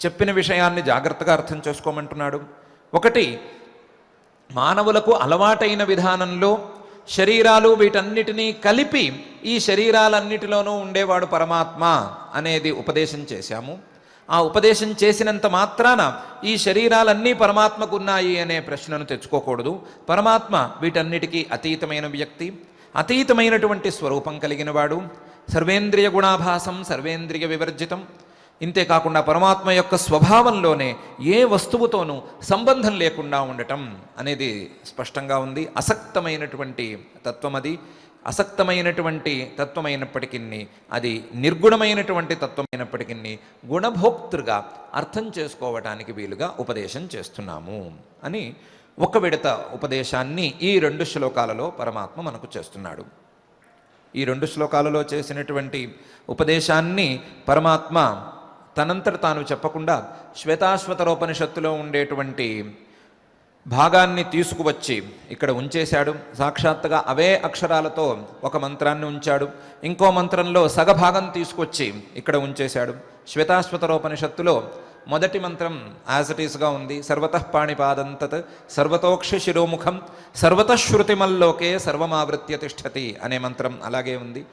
చెప్పిన విషయాన్ని జాగ్రత్తగా అర్థం చేసుకోమంటున్నాడు. ఒకటి, మానవులకు అలవాటైన విధానంలో శరీరాలు వీటన్నిటినీ కలిపి ఈ శరీరాలన్నిటిలోనూ ఉండేవాడు పరమాత్మ అనేది ఉపదేశం చేశాము. ఆ ఉపదేశం చేసినంత మాత్రాన ఈ శరీరాలన్నీ పరమాత్మకు ఉన్నాయి అనే ప్రశ్నను తెచ్చుకోకూడదు. పరమాత్మ వీటన్నిటికీ అతీతమైన వ్యక్తి, అతీతమైనటువంటి స్వరూపం కలిగినవాడు, సర్వేంద్రియ గుణాభాసం, సర్వేంద్రియ వివర్జితం. ఇంతేకాకుండా పరమాత్మ యొక్క స్వభావంలోనే ఏ వస్తువుతోనూ సంబంధం లేకుండా ఉండటం అనేది స్పష్టంగా ఉంది. అసక్తమైనటువంటి తత్వం అది. అసక్తమైనటువంటి తత్వమైనప్పటికీ అది నిర్గుణమైనటువంటి తత్వమైనప్పటికీ గుణభోక్తృగా అర్థం చేసుకోవటానికి వీలుగా ఉపదేశం చేస్తున్నాము అని ఒక విడత ఉపదేశాన్ని ఈ 2 శ్లోకాలలో పరమాత్మ మనకు చేస్తున్నాడు. ఈ 2 శ్లోకాలలో చేసినటువంటి ఉపదేశాన్ని పరమాత్మ తనంతట తాను చెప్పకుండా శ్వేతాశ్వతరోపనిషత్తులో ఉండేటువంటి భాగాన్ని తీసుకువచ్చి ఇక్కడ ఉంచేశాడు. సాక్షాత్తుగా అవే అక్షరాలతో ఒక మంత్రాన్ని ఉంచాడు. ఇంకో మంత్రంలో సగభాగం తీసుకొచ్చి ఇక్కడ ఉంచేశాడు. శ్వేతాశ్వతరోపనిషత్తులో మొదటి మంత్రం యాజ్ ఇట్ ఈస్గా ఉంది. సర్వతః పాణిపాదం తత్ సర్వతోక్ష శిరోముఖం సర్వతశ్రుతిమల్లోకే సర్వమావృత్య తిష్టతి అనే మంత్రం అలాగే ఉంది.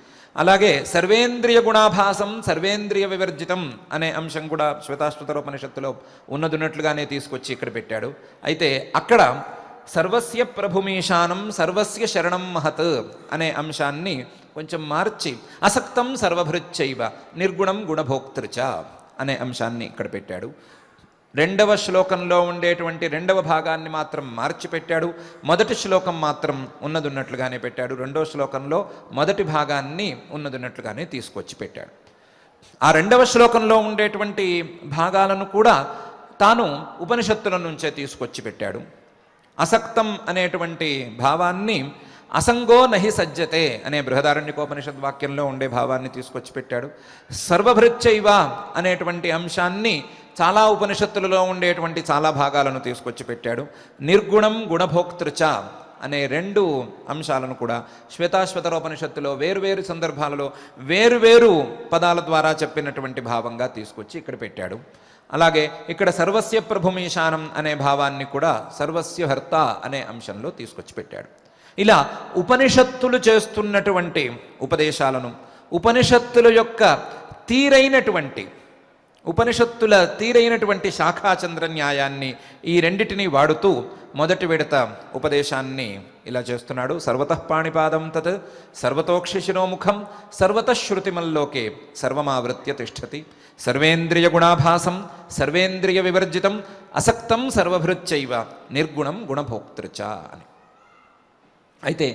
అలాగే సర్వేంద్రియ గుణాభాసం సర్వేంద్రియ వివర్జితం అనే అంశం కూడా శ్వేతాశ్వతరోపనిషత్తులో ఉన్నదున్నట్లుగానే తీసుకొచ్చి ఇక్కడ పెట్టాడు. అయితే అక్కడ సర్వస్య ప్రభుమీశానం సర్వస్య శరణం మహత్ అనే అంశాన్ని కొంచెం మార్చి అసక్తం సర్వభృచ్చైవ నిర్గుణం గుణభోక్తృచ అనే అంశాన్ని ఇక్కడ పెట్టాడు. 2వ శ్లోకంలో ఉండేటువంటి 2వ భాగాన్ని మాత్రం మార్చి పెట్టాడు. మొదటి శ్లోకం మాత్రం ఉన్నదున్నట్లుగానే పెట్టాడు. 2వ శ్లోకంలో మొదటి భాగాన్ని ఉన్నదున్నట్లుగానే తీసుకొచ్చి పెట్టాడు. ఆ 2వ శ్లోకంలో ఉండేటువంటి భాగాలను కూడా తాను ఉపనిషత్తుల నుంచే తీసుకొచ్చి పెట్టాడు. అసక్తం అనేటువంటి భావాన్ని అసంగో నహి సజ్జతే అనే బృహదారణ్యకోపనిషద్ వాక్యంలో ఉండే భావాన్ని తీసుకొచ్చి పెట్టాడు. సర్వభృచ్చైవ అనేటువంటి అంశాన్ని చాలా ఉపనిషత్తులలో ఉండేటువంటి చాలా భాగాలను తీసుకొచ్చి పెట్టాడు. నిర్గుణం గుణభోక్తృచ అనే 2 అంశాలను కూడా శ్వేతాశ్వతరోపనిషత్తులో వేరువేరు సందర్భాలలో వేరువేరు పదాల ద్వారా చెప్పినటువంటి భావంగా తీసుకొచ్చి ఇక్కడ పెట్టాడు. అలాగే ఇక్కడ సర్వస్య ప్రభుమీశానం అనే భావాన్ని కూడా సర్వస్య హర్త అనే అంశంలో తీసుకొచ్చి పెట్టాడు. ఇలా ఉపనిషత్తులు చేస్తున్నటువంటి ఉపదేశాలను, ఉపనిషత్తుల యొక్క తీరైనటువంటి శాఖాచంద్ర న్యాయాన్ని ఈ రెండిటిని వాడుతూ మొదటి విడత ఉపదేశాన్ని ఇలా చేస్తున్నాడు. సర్వతః పాణిపాదం తత్ సర్వతోక్షిశిరోముఖం సర్వతశ్రుతిమల్లోకే సర్వమావృత్య తిష్టతి సర్వేంద్రియ గుణాభాసం సర్వేంద్రియ వివర్జితం అసక్తం సర్వభృచ్చైవ నిర్గుణం గుణభోక్తృచ అని. అయితే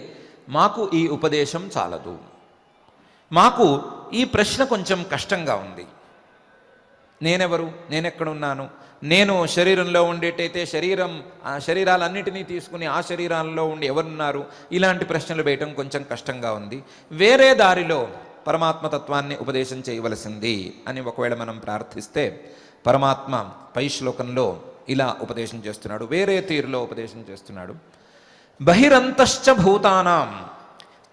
మాకు ఈ ఉపదేశం చాలదు. మాకు ఈ ప్రశ్న కొంచెం కష్టంగా ఉంది. నేనెవరు, నేనెక్కడున్నాను, నేను శరీరంలో ఉండేటైతే శరీరాలన్నిటినీ తీసుకుని ఆ శరీరాల్లో ఉండి ఎవరున్నారు, ఇలాంటి ప్రశ్నలు వేయటం కొంచెం కష్టంగా ఉంది. వేరే దారిలో పరమాత్మతత్వాన్ని ఉపదేశం చేయవలసింది అని ఒకవేళ మనం ప్రార్థిస్తే పరమాత్మ పై శ్లోకంలో ఇలా ఉపదేశం చేస్తున్నాడు, వేరే తీరులో ఉపదేశం చేస్తున్నాడు. బహిరంతశ్చ భూతానాం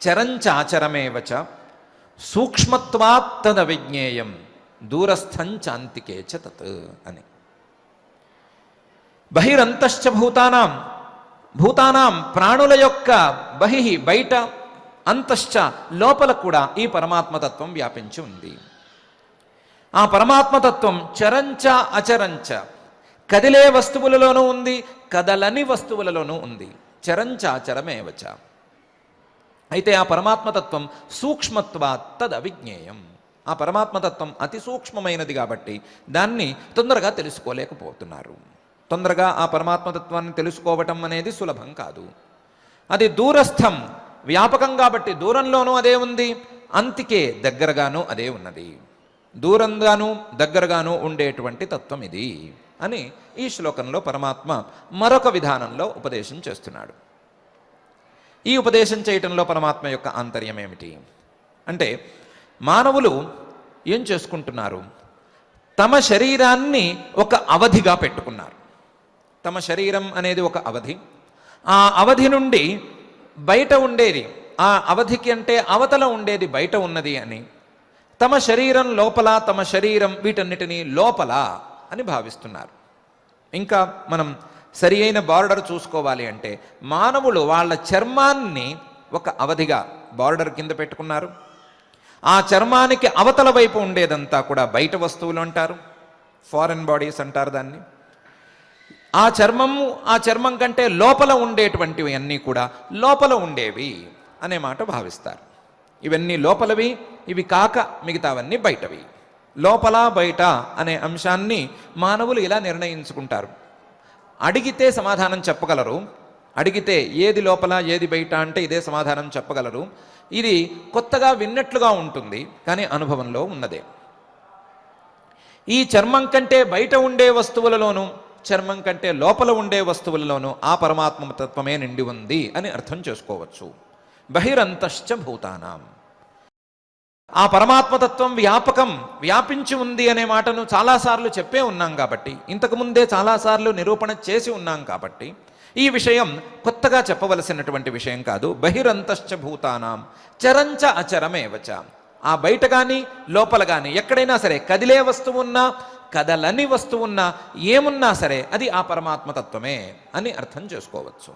చరంచాచరమేవచ సూక్ష్మత్వాత్ తదవిజ్ఞేయం దూరస్థంచాంతికే చ తత్ అని. బహిరంతశ్చ భూతానాం, భూతానాం ప్రాణుల యొక్క బహిహి బయట, అంతశ్చ లోపల కూడా ఈ పరమాత్మతత్వం వ్యాపించి ఉంది. ఆ పరమాత్మతత్వం చరంచ అచరంచ, కదిలే వస్తువులలోనూ ఉంది, కదలని వస్తువులలోనూ ఉంది. చరంచ అచరమేవచ. అయితే ఆ పరమాత్మతత్వం సూక్ష్మత్వాత్ తదవిజ్ఞేయం. ఆ పరమాత్మతత్వం అతి సూక్ష్మమైనది కాబట్టి దాన్ని తొందరగా తెలుసుకోలేకపోతున్నారు. తొందరగా ఆ పరమాత్మతత్వాన్ని తెలుసుకోవటం అనేది సులభం కాదు. అది దూరస్థం, వ్యాపకం కాబట్టి దూరంలోనూ అదే ఉంది, అంతికే దగ్గరగాను అదే ఉన్నది. దూరంగాను దగ్గరగాను ఉండేటువంటి తత్వం ఇది అని ఈ శ్లోకంలో పరమాత్మ మరొక విధానంలో ఉపదేశం చేస్తున్నాడు. ఈ ఉపదేశం చేయటంలో పరమాత్మ యొక్క ఆంతర్యం ఏమిటి అంటే, మానవులు ఏం చేసుకుంటున్నారు, తమ శరీరాన్ని ఒక అవధిగా పెట్టుకున్నారు. తమ శరీరం అనేది ఒక అవధి. ఆ అవధి నుండి బయట ఉండేది, ఆ అవధికి అంటే అవతల ఉండేది బయట ఉన్నది అని, తమ శరీరం లోపల, తమ శరీరం వీటన్నిటినీ లోపల అని భావిస్తున్నారు. ఇంకా మనం సరి అయిన బార్డర్ చూసుకోవాలి అంటే, మానవులు వాళ్ళ చర్మాన్ని ఒక అవధిగా బార్డర్ కింద పెట్టుకున్నారు. ఆ చర్మానికి అవతల వైపు ఉండేదంతా కూడా బయట వస్తువులు అంటారు, ఫారెన్ బాడీస్ అంటారు దాన్ని. ఆ చర్మం కంటే లోపల ఉండేటువంటివి అన్నీ కూడా లోపల ఉండేవి అనే మాట భావిస్తారు. ఇవన్నీ లోపలవి, ఇవి కాక మిగతావన్నీ బయటవి. లోపల బయట అనే అంశాన్ని మానవులు ఇలా నిర్ణయించుకుంటారు. అడిగితే సమాధానం చెప్పగలరు, అడిగితే ఏది లోపల ఏది బయట అంటే ఇదే సమాధానం చెప్పగలరు. ఇది కొత్తగా విన్నట్లుగా ఉంటుంది, కానీ అనుభవంలో ఉన్నదే. ఈ చర్మం కంటే బయట ఉండే వస్తువులలోనూ, చర్మం కంటే లోపల ఉండే వస్తువులలోనూ ఆ పరమాత్మ తత్వమే నిండి ఉంది అని అర్థం చేసుకోవచ్చు. బహిరంతశ్చ భూతానాం, ఆ పరమాత్మతత్వం వ్యాపకం, వ్యాపించి ఉంది అనే మాటను చాలాసార్లు చెప్పే ఉన్నాం కాబట్టి, ఇంతకుముందే చాలాసార్లు నిరూపణ చేసి ఉన్నాం కాబట్టి ఈ విషయం కొత్తగా చెప్పవలసినటువంటి విషయం కాదు. బహిరంతశ్చ భూతానాం చరంచ అచరమేవచ. ఆ బయట కానీ లోపల కానీ ఎక్కడైనా సరే కదిలే వస్తువు ఉన్నా, కదలని వస్తువు ఉన్నా, ఏమున్నా సరే అది ఆ పరమాత్మతత్వమే అని అర్థం చేసుకోవచ్చు.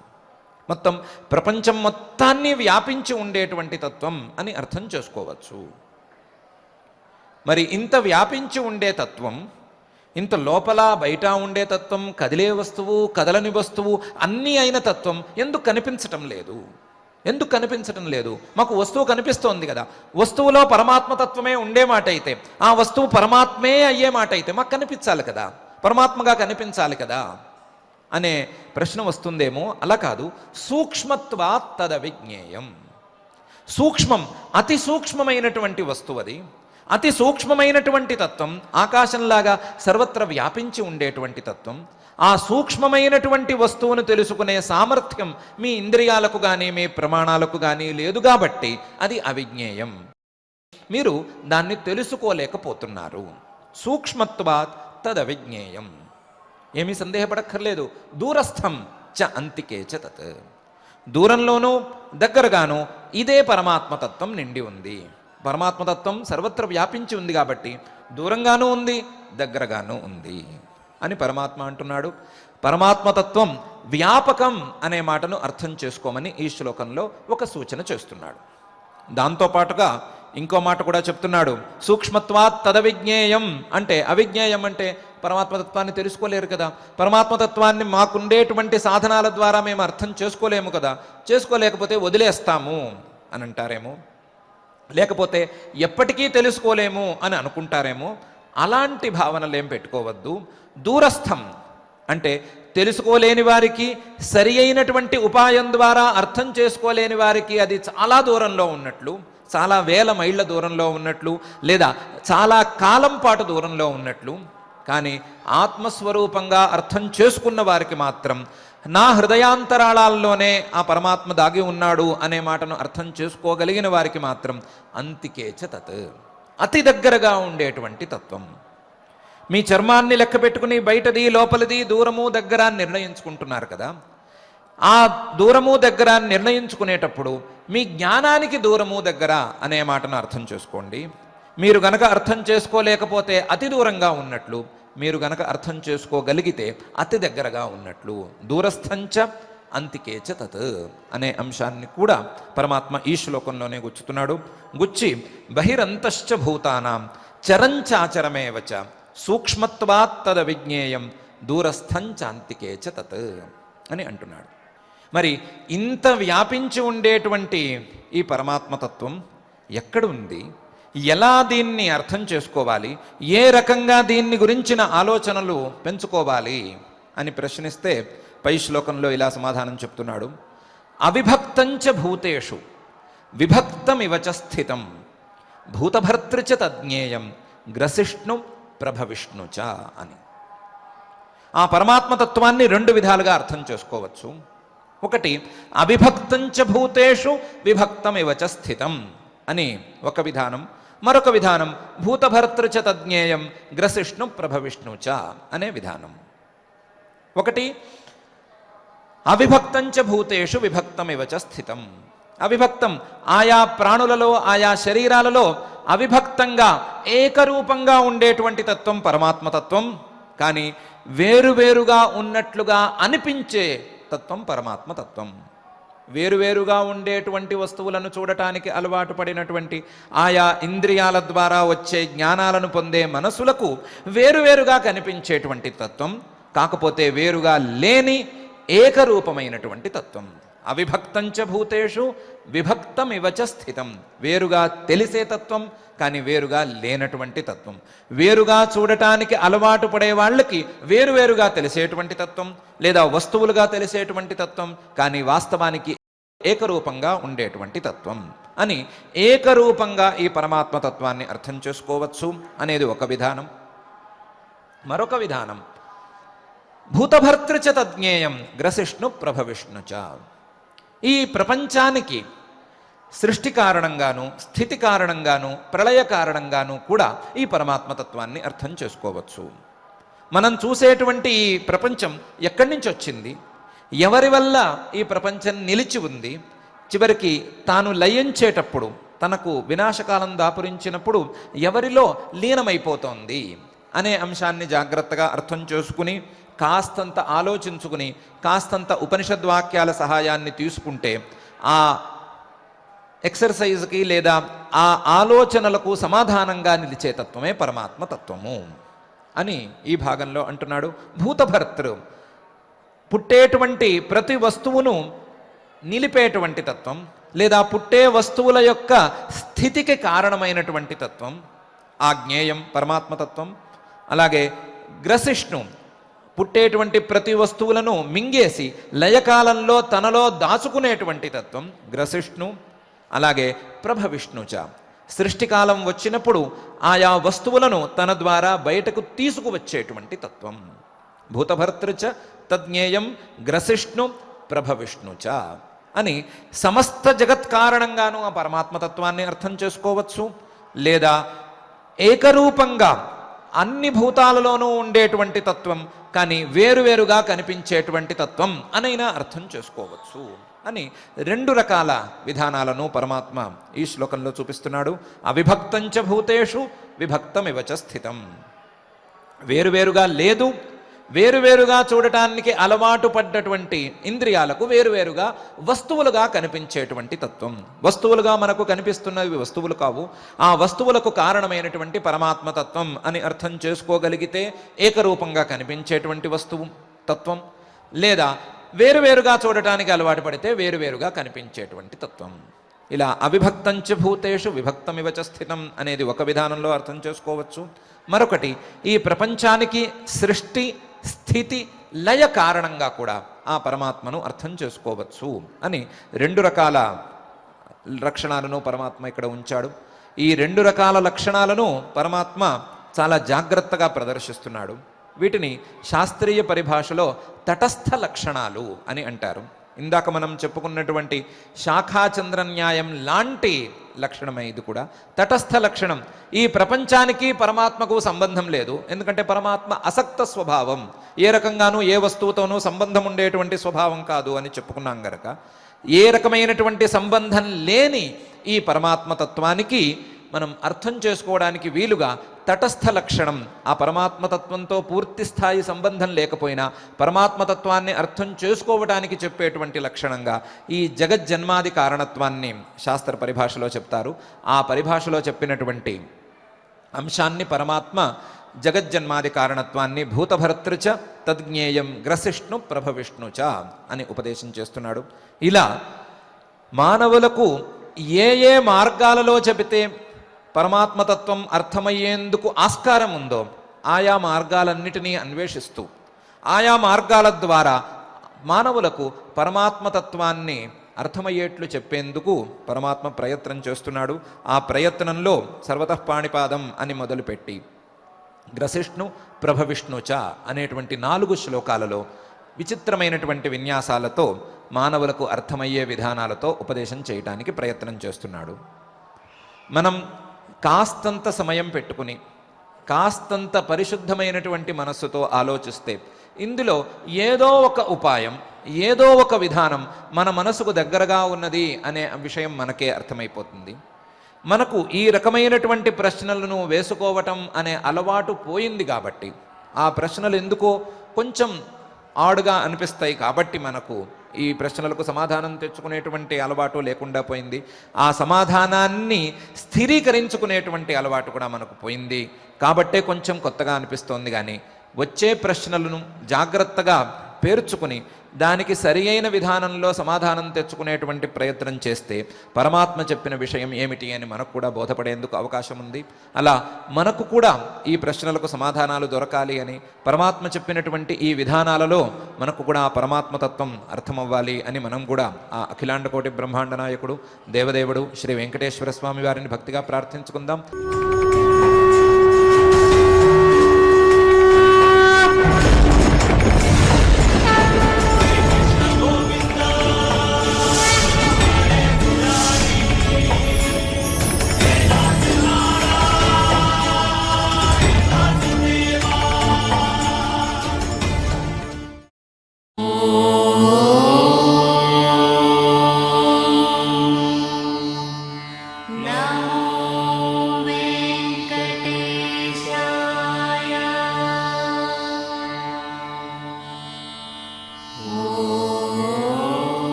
మొత్తం ప్రపంచం మొత్తాన్ని వ్యాపించి ఉండేటువంటి తత్వం అని అర్థం చేసుకోవచ్చు. మరి ఇంత వ్యాపించి ఉండే తత్వం, ఇంత లోపల బయట ఉండే తత్వం, కదిలే వస్తువు కదలని వస్తువు అన్నీ అయిన తత్వం ఎందుకు కనిపించటం లేదు? ఎందుకు కనిపించటం లేదు? మాకు వస్తువు కనిపిస్తోంది కదా, వస్తువులో పరమాత్మతత్వమే ఉండే మాట అయితే, ఆ వస్తువు పరమాత్మే అయ్యే మాట అయితే మాకు కనిపించాలి కదా, పరమాత్మగా కనిపించాలి కదా అనే ప్రశ్న వస్తుందేమో. అలా కాదు. సూక్ష్మత్వాత్ తదవిజ్ఞేయం. సూక్ష్మం, అతి సూక్ష్మమైనటువంటి వస్తువు అది. అతి సూక్ష్మమైనటువంటి తత్వం, ఆకాశంలాగా సర్వత్ర వ్యాపించి ఉండేటువంటి తత్వం. ఆ సూక్ష్మమైనటువంటి వస్తువును తెలుసుకునే సామర్థ్యం మీ ఇంద్రియాలకు కానీ మీ ప్రమాణాలకు కానీ లేదు కాబట్టి అది అవిజ్ఞేయం. మీరు దాన్ని తెలుసుకోలేకపోతున్నారు. సూక్ష్మత్వాత్ తదవిజ్ఞేయం. ఏమీ సందేహపడక్కర్లేదు. దూరస్థం చ అంతికే చ తత్. దూరంలోనూ దగ్గరగాను ఇదే పరమాత్మతత్వం నిండి ఉంది. పరమాత్మతత్వం సర్వత్ర వ్యాపించి ఉంది కాబట్టి దూరంగానూ ఉంది, దగ్గరగానూ ఉంది అని పరమాత్మ అంటున్నాడు. పరమాత్మతత్వం వ్యాపకం అనే మాటను అర్థం చేసుకోమని ఈ శ్లోకంలో ఒక సూచన చేస్తున్నాడు. దాంతోపాటుగా ఇంకో మాట కూడా చెప్తున్నాడు. సూక్ష్మత్వాత్ తదవిజ్ఞేయం అంటే, అవిజ్ఞేయం అంటే పరమాత్మతత్వాన్ని తెలుసుకోలేరు కదా, పరమాత్మతత్వాన్ని మాకుండేటువంటి సాధనాల ద్వారా మేము అర్థం చేసుకోలేము కదా, చేసుకోలేకపోతే వదిలేస్తాము అని అంటారేమో, లేకపోతే ఎప్పటికీ తెలుసుకోలేము అని అనుకుంటారేమో. అలాంటి భావనలు ఏం పెట్టుకోవద్దు. దూరస్థం అంటే తెలుసుకోలేని వారికి, సరి అయినటువంటి ఉపాయం ద్వారా అర్థం చేసుకోలేని వారికి అది చాలా దూరంలో ఉన్నట్లు, చాలా వేల మైళ్ళ దూరంలో ఉన్నట్లు, లేదా చాలా కాలం పాటు దూరంలో ఉన్నట్లు. కానీ ఆత్మస్వరూపంగా అర్థం చేసుకున్న వారికి మాత్రం, నా హృదయాంతరాళాల్లోనే ఆ పరమాత్మ దాగి ఉన్నాడు అనే మాటను అర్థం చేసుకోగలిగిన వారికి మాత్రం అంతికే చ తత్, అతి దగ్గరగా ఉండేటువంటి తత్వం. మీ చర్మాన్ని లెక్క పెట్టుకుని బయటది లోపలిది దూరము దగ్గర నిర్ణయించుకుంటున్నారు కదా, ఆ దూరము దగ్గర నిర్ణయించుకునేటప్పుడు మీ జ్ఞానానికి దూరము దగ్గర అనే మాటను అర్థం చేసుకోండి. మీరు గనక అర్థం చేసుకోలేకపోతే అతి దూరంగా ఉన్నట్లు, మీరు గనక అర్థం చేసుకోగలిగితే అతి దగ్గరగా ఉన్నట్లు. దూరస్థంచ అంతికేచ తత్ అనే అంశాన్ని కూడా పరమాత్మ ఈ శ్లోకంలోనే గుచ్చుతున్నాడు. గుచ్చి బహిరంతశ్చ భూతానాం చరంచాచరమేవచ సూక్ష్మత్వాత్ తద విజ్ఞేయం దూరస్థంచాంతికేచ తత్ అని అంటున్నాడు. మరి ఇంత వ్యాపించి ఉండేటువంటి ఈ పరమాత్మతత్వం ఎక్కడ ఉంది, ఎలా దీన్ని అర్థం చేసుకోవాలి, ఏ రకంగా దీన్ని గురించిన ఆలోచనలు పెంచుకోవాలి అని ప్రశ్నిస్తే పై శ్లోకంలో ఇలా సమాధానం చెప్తున్నాడు. అవిభక్తంచ భూతేషు విభక్తమివచ స్థితం భూతభర్తృచ తజ్ఞేయం గ్రసిష్ణు ప్రభవిష్ణుచ అని. ఆ పరమాత్మతత్వాన్ని రెండు విధాలుగా అర్థం చేసుకోవచ్చు. ఒకటి, అవిభక్తంచ భూతేషు విభక్తమివచ స్థితం అని ఒక విధానం. మరొక విధానం భూతభర్తృచ తజ్ఞేయం గ్రసిష్ణు ప్రభవిష్ణుచ అనే విధానం. ఒకటి, అవిభక్తంచ భూతేషు విభక్తమివచ స్థితం. అవిభక్తం ఆయా ప్రాణులలో, ఆయా శరీరాలలో అవిభక్తంగా ఏకరూపంగా ఉండేటువంటి తత్వం పరమాత్మతత్వం. కానీ వేరువేరుగా ఉన్నట్లుగా అనిపించే తత్వం పరమాత్మతత్వం. వేరువేరుగా ఉండేటువంటి వస్తువులను చూడటానికి అలవాటు పడినటువంటి ఆయా ఇంద్రియాల ద్వారా వచ్చే జ్ఞానాలను పొందే మనసులకు వేరువేరుగా కనిపించేటువంటి తత్వం, కాకపోతే వేరుగా లేని ఏకరూపమైనటువంటి తత్వం. అవిభక్తంచ భూతేషు విభక్తమివచ స్థితం. వేరుగా తెలిసే తత్వం, కానీ వేరుగా లేనటువంటి తత్వం. వేరుగా చూడటానికి అలవాటు పడే వాళ్ళకి వేరువేరుగా తెలిసేటువంటి తత్వం, లేదా వస్తువులుగా తెలిసేటువంటి తత్వం, కానీ వాస్తవానికి ఏకరూపంగా ఉండేటువంటి తత్వం అని ఏకరూపంగా ఈ పరమాత్మ తత్వాన్ని అర్థం చేసుకోవచ్చు అనేది ఒక విధానం. మరొక విధానం, భూతభర్తృచ తజ్ఞేయం గ్రసిష్ణు ప్రభవిష్ణుచ. ఈ ప్రపంచానికి సృష్టి కారణంగాను, స్థితి కారణంగాను, ప్రళయ కారణంగాను కూడా ఈ పరమాత్మతత్వాన్ని అర్థం చేసుకోవచ్చు. మనం చూసేటువంటి ఈ ప్రపంచం ఎక్కడి నుంచి వచ్చింది, ఎవరి వల్ల ఈ ప్రపంచం నిలిచి ఉంది, చివరికి తాను లయించేటప్పుడు, తనకు వినాశకాలం దాపురించినప్పుడు ఎవరిలో లీనమైపోతోంది అనే అంశాన్ని జాగ్రత్తగా అర్థం చేసుకుని, కాస్తంత ఆలోచించుకుని, కాస్తంత ఉపనిషద్వాక్యాల సహాయాన్ని తీసుకుంటే ఆ ఎక్సర్సైజ్కి లేదా ఆ ఆలోచనలకు సమాధానంగా నిలిచే తత్వమే పరమాత్మ తత్వము అని ఈ భాగంలో అంటున్నాడు. భూతభర్తృ, పుట్టేటువంటి ప్రతి వస్తువును నిలిపేటువంటి తత్వం, లేదా పుట్టే వస్తువుల యొక్క స్థితికి కారణమైనటువంటి తత్వం ఆ జ్ఞేయం పరమాత్మతత్వం. అలాగే గ్రసిష్ణు, పుట్టేటువంటి ప్రతి వస్తువులను మింగేసి లయకాలంలో తనలో దాచుకునేటువంటి తత్వం గ్రసిష్ణు. అలాగే ప్రభవిష్ణుచ, సృష్టికాలం వచ్చినప్పుడు ఆయా వస్తువులను తన ద్వారా బయటకు తీసుకువచ్చేటువంటి తత్వం. భూతభర్తృచ తజ్ఞేయం గ్రసిష్ణు ప్రభవిష్ణుచ అని సమస్త జగత్ కారణంగాను ఆ పరమాత్మతత్వాన్ని అర్థం చేసుకోవచ్చు. లేదా ఏకరూపంగా అన్ని భూతాలలోనూ ఉండేటువంటి తత్వం, కానీ వేరువేరుగా కనిపించేటువంటి తత్వం అనైనా అర్థం చేసుకోవచ్చు అని రెండు రకాల విధానాలను పరమాత్మ ఈ శ్లోకంలో చూపిస్తున్నాడు. అవిభక్తంచ భూతేషు విభక్తమివచ స్థితం. వేరువేరుగా లేదు, వేరువేరుగా చూడటానికి అలవాటు పడ్డటువంటి ఇంద్రియాలకు వేరువేరుగా వస్తువులుగా కనిపించేటువంటి తత్వం. వస్తువులుగా మనకు కనిపిస్తున్నవి వస్తువులు కావు, ఆ వస్తువులకు కారణమైనటువంటి పరమాత్మతత్వం అని అర్థం చేసుకోగలిగితే ఏకరూపంగా కనిపించేటువంటి వస్తువు తత్వం. లేదా వేరువేరుగా చూడటానికి అలవాటు పడితే వేరువేరుగా కనిపించేటువంటి తత్వం. ఇలా అవిభక్తంచ భూతేషు విభక్తమివచ స్థితం అనేది ఒక విధానంలో అర్థం చేసుకోవచ్చు. మరొకటి, ఈ ప్రపంచానికి సృష్టి, స్థితి, లయ కారణంగా కూడా ఆ పరమాత్మను అర్థం చేసుకోవచ్చు అని రెండు రకాల లక్షణాలను పరమాత్మ ఇక్కడ ఉంచాడు. ఈ రెండు రకాల లక్షణాలను పరమాత్మ చాలా జాగ్రత్తగా ప్రదర్శిస్తున్నాడు. వీటిని శాస్త్రీయ పరిభాషలో తటస్థ లక్షణాలు అని అంటారు. ఇందాక మనం చెప్పుకున్నటువంటి శాఖాచంద్ర న్యాయం లాంటి లక్షణమే ఇది కూడా. తటస్థ లక్షణం. ఈ ప్రపంచానికి పరమాత్మకు సంబంధం లేదు, ఎందుకంటే పరమాత్మ అసక్త స్వభావం, ఏ రకంగానూ ఏ వస్తువుతోనూ సంబంధం ఉండేటువంటి స్వభావం కాదు అని చెప్పుకున్నాం గనక ఏ రకమైనటువంటి సంబంధం లేని ఈ పరమాత్మతత్వానికి మనం అర్థం చేసుకోవడానికి వీలుగా తటస్థ లక్షణం, ఆ పరమాత్మతత్వంతో పూర్తి స్థాయి సంబంధం లేకపోయినా పరమాత్మతత్వాన్ని అర్థం చేసుకోవడానికి చెప్పేటువంటి లక్షణంగా ఈ జగజ్జన్మాది కారణత్వాన్ని శాస్త్ర పరిభాషలో చెప్తారు. ఆ పరిభాషలో చెప్పినటువంటి అంశాన్ని పరమాత్మ జగజ్జన్మాది కారణత్వాన్ని భూతభర్తృచ తద్జ్ఞేయం గ్రసిష్ణు ప్రభవిష్ణుచ అని ఉపదేశం చేస్తున్నాడు. ఇలా మానవులకు ఏ ఏ మార్గాలలో చెబితే పరమాత్మతత్వం అర్థమయ్యేందుకు ఆస్కారం ఉందో ఆయా మార్గాలన్నిటినీ అన్వేషిస్తూ ఆయా మార్గాల ద్వారా మానవులకు పరమాత్మతత్వాన్ని అర్థమయ్యేట్లు చెప్పేందుకు పరమాత్మ ప్రయత్నం చేస్తున్నాడు. ఆ ప్రయత్నంలో సర్వతః పాణిపాదం అని మొదలుపెట్టి గ్రసిష్ణు ప్రభవిష్ణుచ అనేటువంటి 4 శ్లోకాలలో విచిత్రమైనటువంటి విన్యాసాలతో మానవులకు అర్థమయ్యే విధానాలతో ఉపదేశం చేయడానికి ప్రయత్నం చేస్తున్నాడు. మనం కాస్తంత సమయం పెట్టుకుని కాస్తంత పరిశుద్ధమైనటువంటి మనస్సుతో ఆలోచిస్తే ఇందులో ఏదో ఒక ఉపాయం, ఏదో ఒక విధానం మన మనసుకు దగ్గరగా ఉన్నది అనే విషయం మనకే అర్థమైపోతుంది. మనకు ఈ రకమైనటువంటి ప్రశ్నలను వేసుకోవటం అనే అలవాటు పోయింది కాబట్టి, ఆ ప్రశ్నలు ఎందుకో కొంచెం ఆడుగా అనిపిస్తాయి కాబట్టి మనకు ఈ ప్రశ్నలకు సమాధానం తెచ్చుకునేటువంటి అలవాటు లేకుండా పోయింది. ఆ సమాధానాన్ని స్థిరీకరించుకునేటువంటి అలవాటు కూడా మనకు పోయింది కాబట్టే కొంచెం కొత్తగా అనిపిస్తోంది. కానీ వచ్చే ప్రశ్నలను జాగ్రత్తగా పేర్చుకుని దానికి సరి అయిన విధానంలో సమాధానం తెచ్చుకునేటువంటి ప్రయత్నం చేస్తే పరమాత్మ చెప్పిన విషయం ఏమిటి అని మనకు కూడా బోధపడేందుకు అవకాశం ఉంది. అలా మనకు కూడా ఈ ప్రశ్నలకు సమాధానాలు దొరకాలి అని పరమాత్మ చెప్పినటువంటి ఈ విధానాలలో మనకు కూడా ఆ పరమాత్మతత్వం అర్థమవ్వాలి అని మనం కూడా ఆ అఖిలాండ కోటి బ్రహ్మాండ నాయకుడు దేవదేవుడు శ్రీ వెంకటేశ్వర స్వామి వారిని భక్తిగా ప్రార్థించుకుందాం.